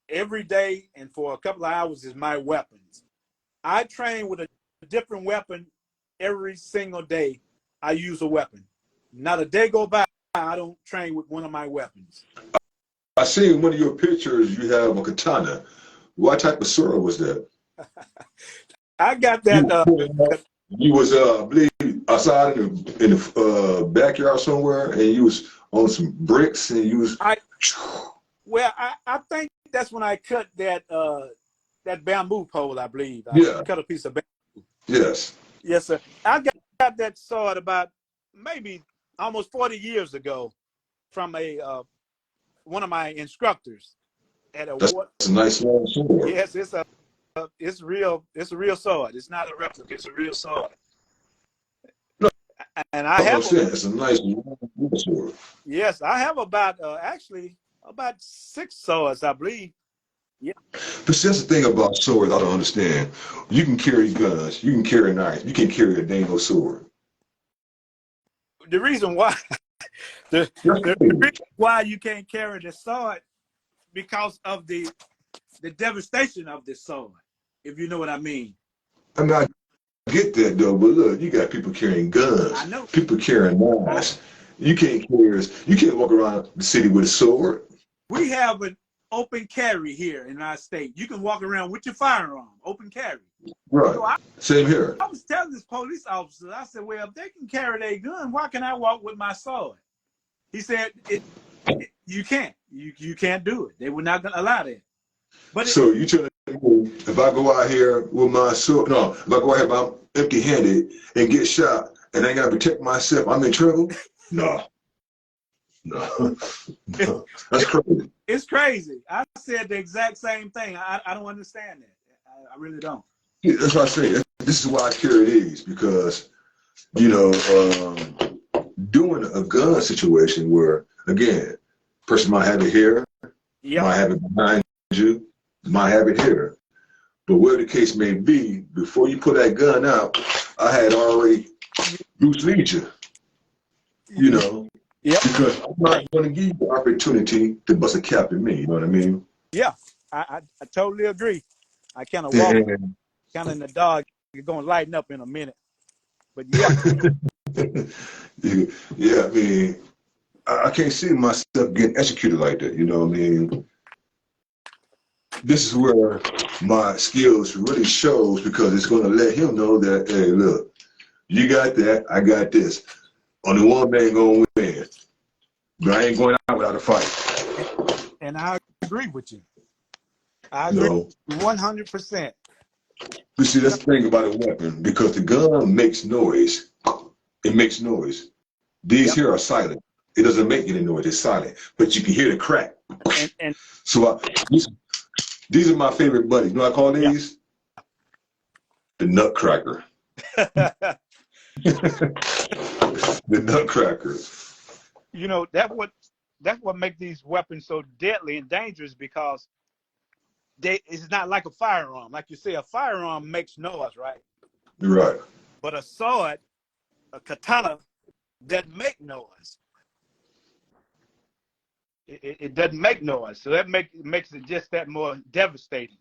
every day and for a couple of hours is my weapons. I train with a different weapon every single day. I use a weapon. Not a day go by I don't train with one of my weapons. I see in one of your pictures you have a katana. What type of sword was that? I got that. You was, I believe, outside in the backyard somewhere, and you was on some bricks, and you was. I think that's when I cut that bamboo pole. I believe. I cut a piece of bamboo. Yes. Yes, sir. I got that sword about maybe almost 40 years ago from one of my instructors. That's a nice long sword. Yes, it's real. It's a real sword. It's not a replica. It's a real sword. No, and I have. It's a nice long sword. Yes, I have about 6 swords, I believe. Yeah. But see, that's the thing about swords I don't understand. You can carry guns, you can carry knives, you can carry a dang old sword. The reason why the reason why you can't carry the sword because of the devastation of this sword, if you know what I mean. I mean, I get that though, but look, you got people carrying guns, I know. people carrying knives. You can't walk around the city with a sword. We have an open carry here in our state. You can walk around with your firearm, open carry. Right. So Same here. I was telling this police officer, I said, well, if they can carry their gun, why can I walk with my sword? He said, you can't. You can't do it. They were not going to allow that. But so you telling me if I go out here with my sword, no, if I go out here I'm empty-handed and get shot and I gotta protect myself, I'm in trouble? No. No. No. That's crazy. It's crazy. I said the exact same thing. I don't understand that. I really don't. Yeah, that's what I say. This is why I carry these because, doing a gun situation where, again, person might have it here, might have it behind you, might have it here. But whatever the case may be, before you put that gun out, I had already Bruce Lee'd you, because I'm not going to give you the opportunity to bust a cap at me, you know what I mean? Yeah, I totally agree. I kind of walk kind of in the dark. You're going to lighten up in a minute. But yeah. Yeah, I mean, I can't see myself getting executed like that, you know what I mean? This is where my skills really shows because it's going to let him know that, hey, look, you got that, I got this. Only one man going to win. But I ain't going out without a fight. And I agree with you. I agree 100%. You see, that's the thing about a weapon, because the gun makes noise. It makes noise. These here are silent. It doesn't make any noise. It's silent. But you can hear the crack. And so these are my favorite buddies. You know what I call these? The Nutcracker. The Nutcracker. That's what makes these weapons so deadly and dangerous, because it's not like a firearm. Like you say, a firearm makes noise, right? Right. But a sword, a katana, doesn't make noise. It doesn't make noise. So that makes it just that more devastating.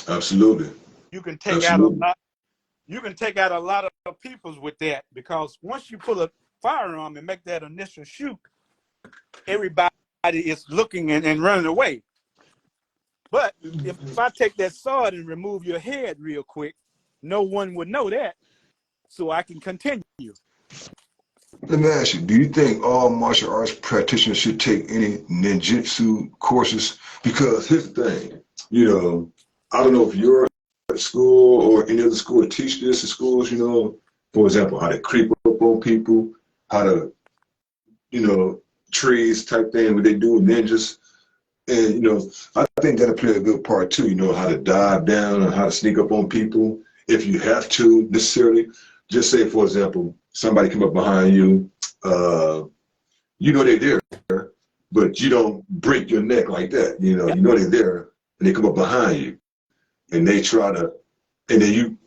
Absolutely. You can take out a lot. You can take out a lot of peoples with that, because once you pull a firearm and make that initial shoot, everybody is looking and running away. But if I take that sword and remove your head real quick, no one would know that, so I can continue. Let me ask you, do you think all martial arts practitioners should take any ninjutsu courses? Because here's the thing, I don't know if your school or any other school teach this in schools, for example, how to creep up on people, how to, trees type thing, what they do with ninjas. And, I think that'll play a good part too, how to dive down and how to sneak up on people if you have to necessarily. Just say, for example, somebody come up behind you, they're there, but you don't break your neck like that. They're there and they come up behind you and they try to, and then you,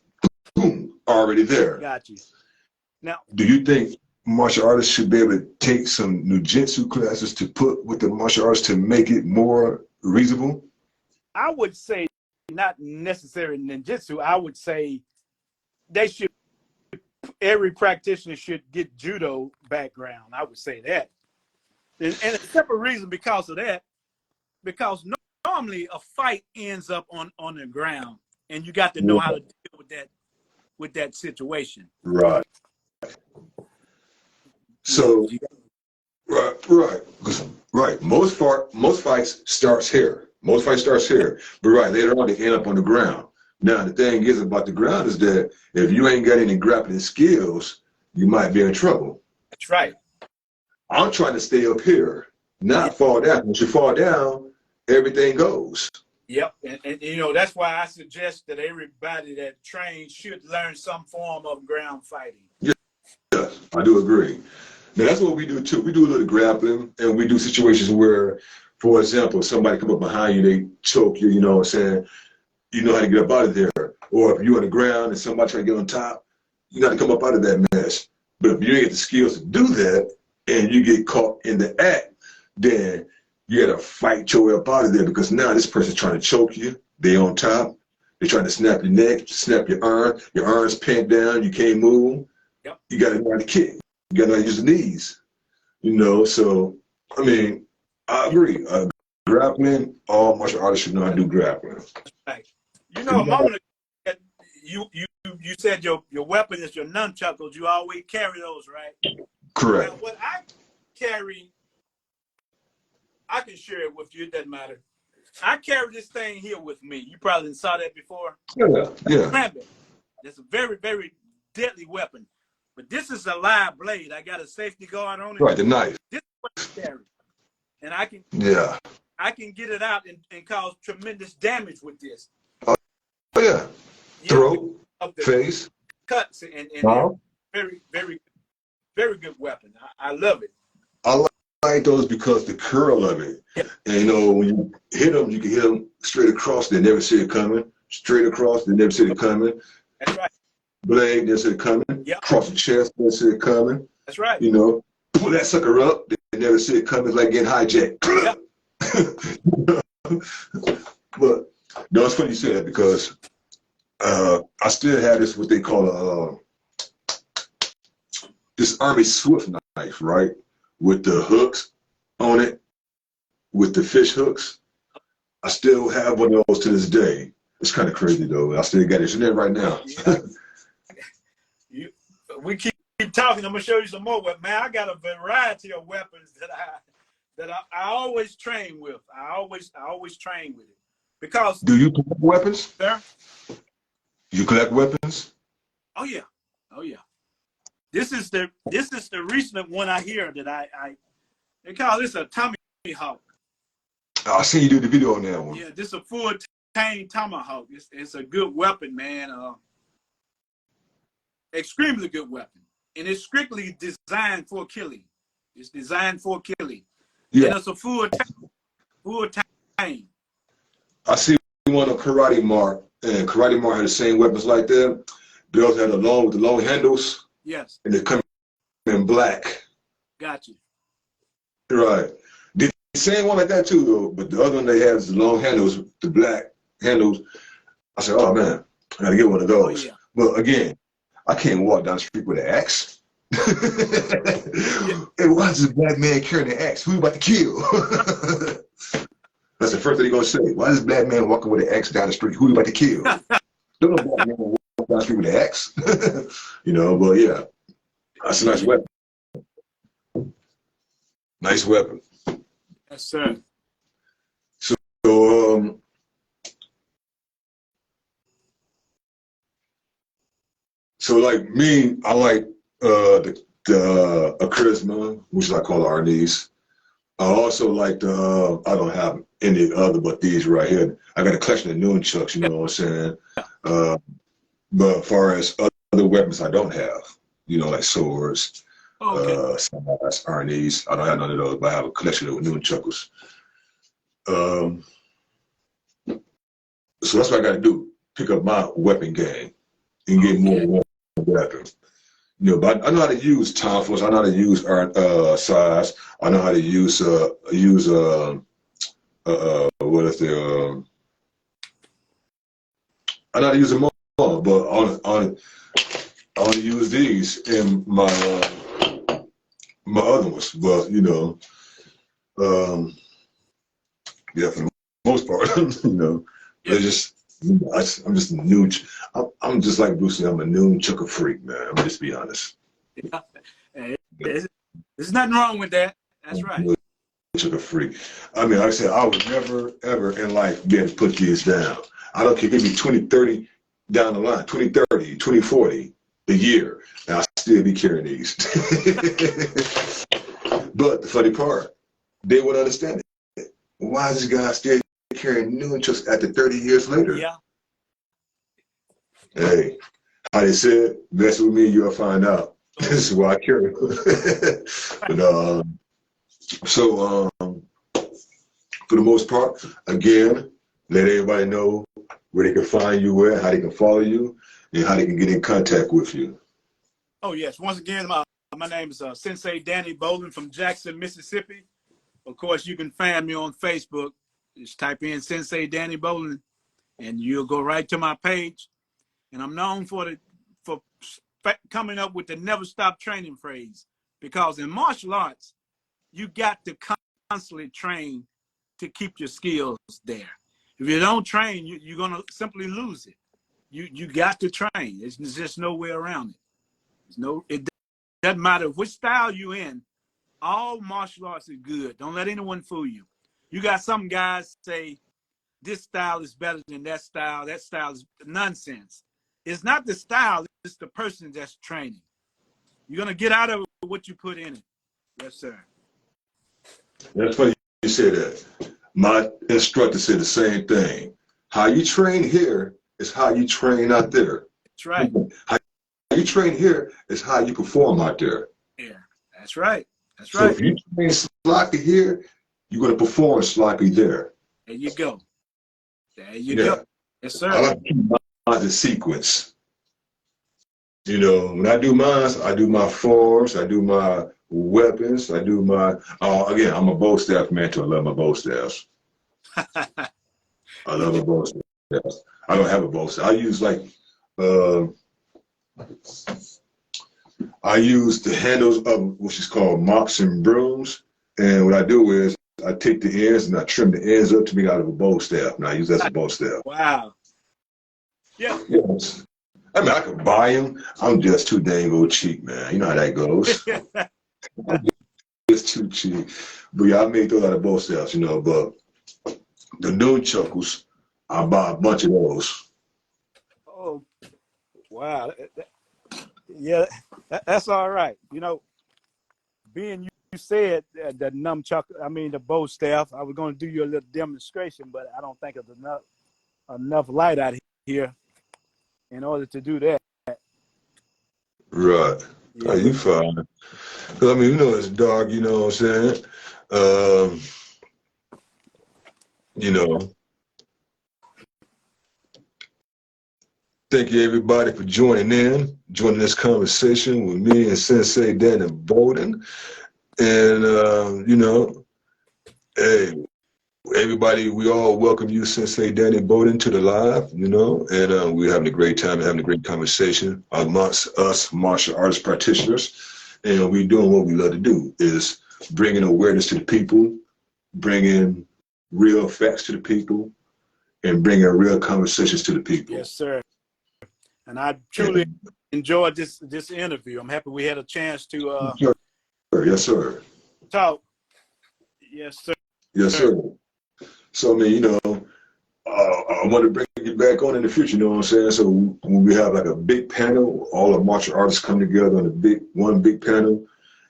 boom, already there. Got you. Now, do you think martial artists should be able to take some ninjutsu classes to put with the martial arts to make it more reasonable? I would say not necessarily ninjutsu. I would say every practitioner should get judo background. I would say that. And a simple reason because of that, because normally a fight ends up on the ground, and you got to know how to deal with that situation. Right. So, right. Most fights starts here. Most fights starts here, but later on they end up on the ground. Now the thing is about the ground is that if you ain't got any grappling skills, you might be in trouble. That's right. I'm trying to stay up here, not fall down. Once you fall down, everything goes. Yep, and that's why I suggest that everybody that trains should learn some form of ground fighting. Yes, I do agree. Now that's what we do too. We do a little grappling, and we do situations where, For example, somebody come up behind you, they choke you, you know what I'm saying? You know how to get up out of there. Or if you're on the ground and somebody try to get on top, you got to come up out of that mess. But if you ain't get the skills to do that and you get caught in the act, then you got to fight your way up out of there, because now this person's trying to choke you. They on top. They're trying to snap your neck, snap your arm's pinned down, you can't move. Yep. You got to know how to kick. You got to know how to use the knees. You know, so, I mean, I agree. Grappling, all martial artists should know how to do grappling. Right. You know, a moment ago, you said your weapon is your nunchuckles. You always carry those, right? Correct. Now, what I carry, I can share it with you. It doesn't matter. I carry this thing here with me. You probably saw that before. Yeah. It's a very, very deadly weapon. But this is a live blade. I got a safety guard on it. Right, the knife. This is what I carry. And I can get it out and cause tremendous damage with this. Oh, yeah. Throat, face. Cuts and very, very, very good weapon. I love it. I like those because the curl of it. Yeah. And you know, when you hit them, you can hit them straight across. They never see it coming. Straight across, they never see it coming. That's right. Blade, they see it coming. Yep. Cross the chest, they see it coming. That's right. You know, pull that sucker up, they never see it coming. It's like getting hijacked. Yep. But no, it's funny you say that, because I still have this, what they call this Army Swift knife, right? With the hooks on it, with the fish hooks. I still have one of those to this day. It's kind of crazy though. I still got it in there right now. We keep talking. I'm gonna show you some more. Man, I got a variety of weapons that I always train with. I always train with it, because. Do you collect weapons? Sir? You collect weapons? Oh yeah, oh yeah. This is the recent one I hear that they call this a tomahawk. I seen you do the video on that one. Yeah, this is a full tang tomahawk. It's a good weapon, man. Extremely good weapon, and it's strictly designed for killing. It's designed for killing. Yeah, and it's a full tang. I see one on Karate Mart, and Karate Mart had the same weapons like that. They also had with the long handles. Yes. And they come in black. Got you. Right. The same one like that too, though, but the other one they have is the long handles, the black handles. I said, oh man, I gotta get one of those. Oh, yeah. But again, I can't walk down the street with an axe. Hey, why is this black man carrying an axe? Who you about to kill? That's the first thing they're gonna say. Why is this black man walking with an axe down the street? Who you about to kill? Don't know black man walk down the street with an axe. You know, but yeah, that's a nice weapon. Nice weapon. Yes, sir. So like me, I like the charisma, which I call Arnis. I also like I don't have any other but these right here. I got a collection of nunchucks, you know what I'm saying? But as far as other weapons, I don't have, you know, like swords, Arnis. I don't have none of those, but I have a collection of nunchuckles. So that's what I got to do, pick up my weapon game and get more weapons. You know, but I know how to use tomfools. I know how to use size. I know how to use what is the I know how to use them all, but I only use these in my other ones. But you know, yeah, for the most part, you know, they're just. I'm just a new. I'm just like Bruce Lee. I'm a nunchucker freak, man. I'm just be honest. Yeah. Hey, there's nothing wrong with that. That's right. Nunchucker freak. I mean, like I said, I would never, ever in life be able to put these down. I don't care. Give me 20, 30 down the line, 20, 30, 20, 40 a year, and I'll still be carrying these. But the funny part, they would understand it. Why is this guy still carrying nunchucks after 30 years later? Yeah. Hey, how they said, mess with me, you'll find out. This is why I carry. But for the most part. Again, let everybody know where they can find you at, how they can follow you, and how they can get in contact with you. Oh, yes. Once again, my name is Sensei Danny Bolden from Jackson, Mississippi. Of course, you can find me on Facebook. Just type in Sensei Danny Bolden, and you'll go right to my page. And I'm known for coming up with the never stop training phrase, because in martial arts, you got to constantly train to keep your skills there. If you don't train, you're going to simply lose it. You got to train. There's just no way around it. It doesn't matter which style you're in. All martial arts is good. Don't let anyone fool you. You got some guys say this style is better than that style. That style is nonsense. It's not the style. It's the person that's training. You're going to get out of it what you put in it. Yes, sir. That's funny you say that. My instructor said the same thing. How you train here is how you train out there. That's right. How you train here is how you perform out there. Yeah, that's right. That's So right. if you train sloppy here, you're going to perform sloppy there. There you go. There you go. Yes, sir. I like to keep mine in sequence. You know, when I do mine, I do my forms, I do my weapons, I do my, again, I'm a bow staff man too. I love my bow staffs. I love my bow staffs. I don't have a bow staff. I use like, I use the handles of which is called mops and brooms. And what I do is I take the ends and I trim the ends up to be out of a bow staff. And I use that as a bow staff. Wow. Yeah. Yes. I mean, I could buy them. I'm just too dang old cheap, man. You know how that goes. I'm just too cheap. But yeah, I made those out of bow staffs, you know. But the nunchuckles, I buy a bunch of those. Oh, wow. Yeah, that's all right. You know, being you said the nunchuck, I mean the bow staff, I was going to do you a little demonstration, but I don't think it's enough light out here in order to do that. Right. Yeah. Are you fine? I mean, you know it's dark, you know what I'm saying? You know. Thank you, everybody, for joining this conversation with me and Sensei Danny Bolden. And, you know, hey, everybody, we all welcome you, Sensei Danny Bolden, to the live, you know, and we're having a great time, having a great conversation amongst us martial arts practitioners. And we're doing what we love to do, is bringing awareness to the people, bringing real facts to the people, and bringing real conversations to the people. Yes, sir. And I truly enjoyed this interview. I'm happy we had a chance to Yes, sir. talk. Yes, sir. Yes, sir. So, I mean, you know, I want to bring you back on in the future, you know what I'm saying? So when we have like a big panel, all the martial artists come together on one big panel,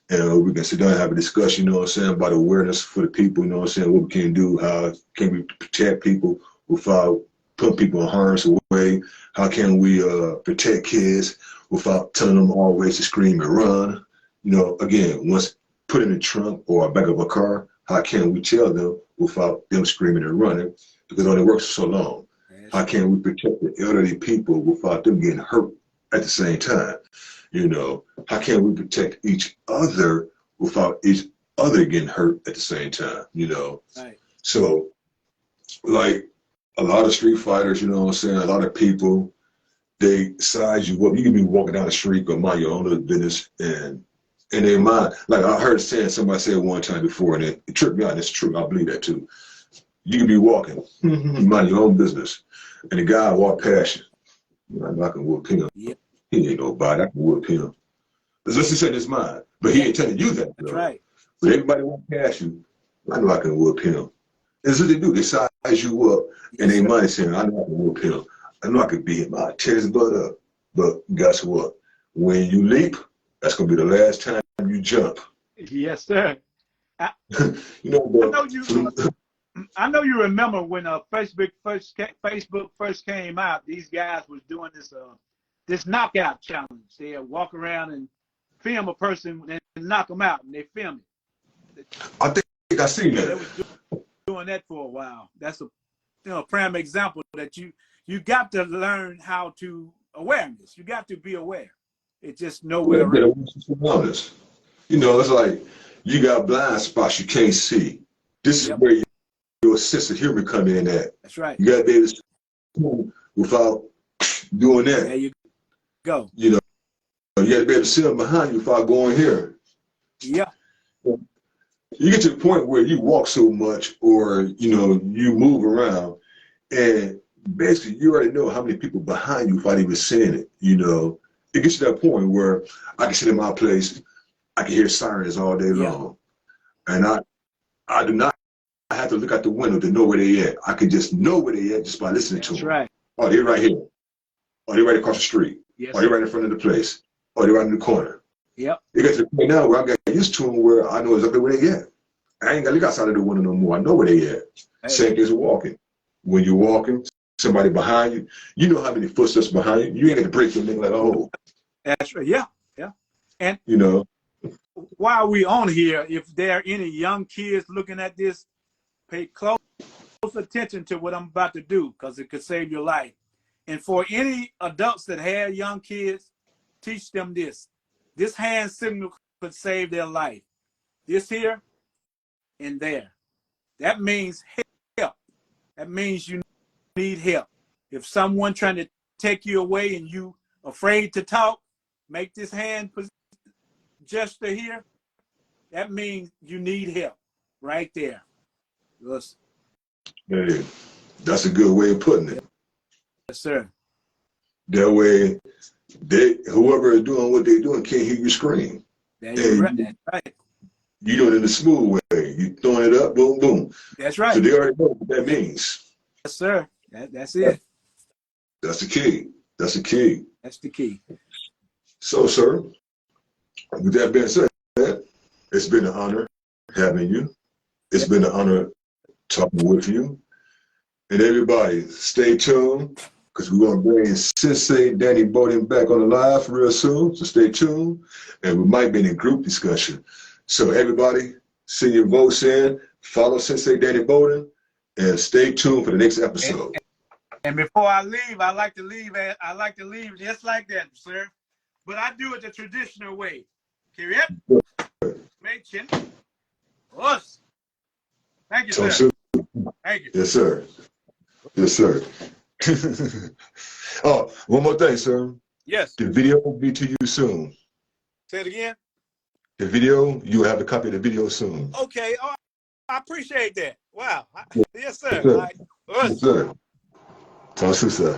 and we can sit down and have a discussion, you know what I'm saying, about awareness for the people, you know what I'm saying, what we can do, how can we protect people without putting people in harm's way, how can we protect kids without telling them always to scream and run. You know, again, once put in the trunk or back of a car, how can we tell them without them screaming and running, because it only works for so long. How can we protect the elderly people without them getting hurt at the same time? You know, how can we protect each other without each other getting hurt at the same time? You know, Right. So like a lot of street fighters, you know what I'm saying, a lot of people, they size you up. You can be walking down the street or mind your own little business, and in their mind, like I heard somebody say it one time before, and it tripped me out, and it's true, I believe that too. You can be walking, mind your own business, and the guy walk past you. You know, I can whoop him. Yeah. He ain't nobody, I can whoop him. Let's just say his mind, but he ain't telling you that. That's right. But everybody walk past you, I know I can whoop him. That's what they do. They size you up, and they mind saying, I know I can whoop him. I know I could beat him. I tear his butt up. But guess what? When you leap, that's gonna be the last time you jump. Yes, sir. You know, I know you remember when Facebook first came out. These guys was doing this knockout challenge. They walk around and film a person and knock them out, and they film it. I think I seen that. doing that for a while. That's a prime example that you got to learn how to awareness. You got to be aware. It's just nowhere around. It's like you got blind spots you can't see. This is where your sense of humor come in at. That's right. You got to be able to see without doing that. There you go. You got to be able to see them behind you without going here. Yeah. You get to the point where you walk so much or, you move around and basically you already know how many people behind you without even saying it. It gets to that point where I can sit in my place, I can hear sirens all day long. And I do not have to look out the window to know where they at. I can just know where they at just by listening to them. Right. Oh, they're right here. Oh, they're right across the street. Yes, oh, they're right in front of the place. Oh, they're right in the corner. Yep. It gets to the point now where I got used to them where I know exactly where they at. I ain't got to look outside of the window no more. I know where they at. Hey. Same thing as walking. When you're walking, somebody behind you, you know how many footsteps behind you. You ain't got to break your leg like, oh. That's right. Yeah. Yeah. And while we on here, if there are any young kids looking at this, pay close attention to what I'm about to do because it could save your life. And for any adults that have young kids, teach them this. This hand signal could save their life. This here and there. That means help. That means you need help. If someone trying to take you away and you afraid to talk, make this hand gesture here. That means you need help right there. Listen. Hey, that's a good way of putting it. Yes, sir. That way, whoever is doing what they're doing can't hear you scream. That's right. You do it in a smooth way. You throwing it up, boom, boom. That's right. So they already know what that means. Yes, sir. That's it. That's the key. That's the key. That's the key. So, sir, with that being said, it's been an honor having you. It's been an honor talking with you. And everybody, stay tuned because we're going to bring Sensei Danny Bolden back on the live real soon. So stay tuned. And we might be in a group discussion. So everybody, send your votes in, follow Sensei Danny Bolden, and stay tuned for the next episode. And before I leave, I like to leave just like that, sir. But I do it the traditional way. Mention us. Thank you, sir. Thank you. Yes, sir. Yes, sir. Oh, one more thing, sir. Yes. The video will be to you soon. Say it again. The video, you will have a copy of the video soon. Okay. Oh, I appreciate that. Wow. Yes, sir. Yes, sir. Yes, sir. Tangsoo, sir.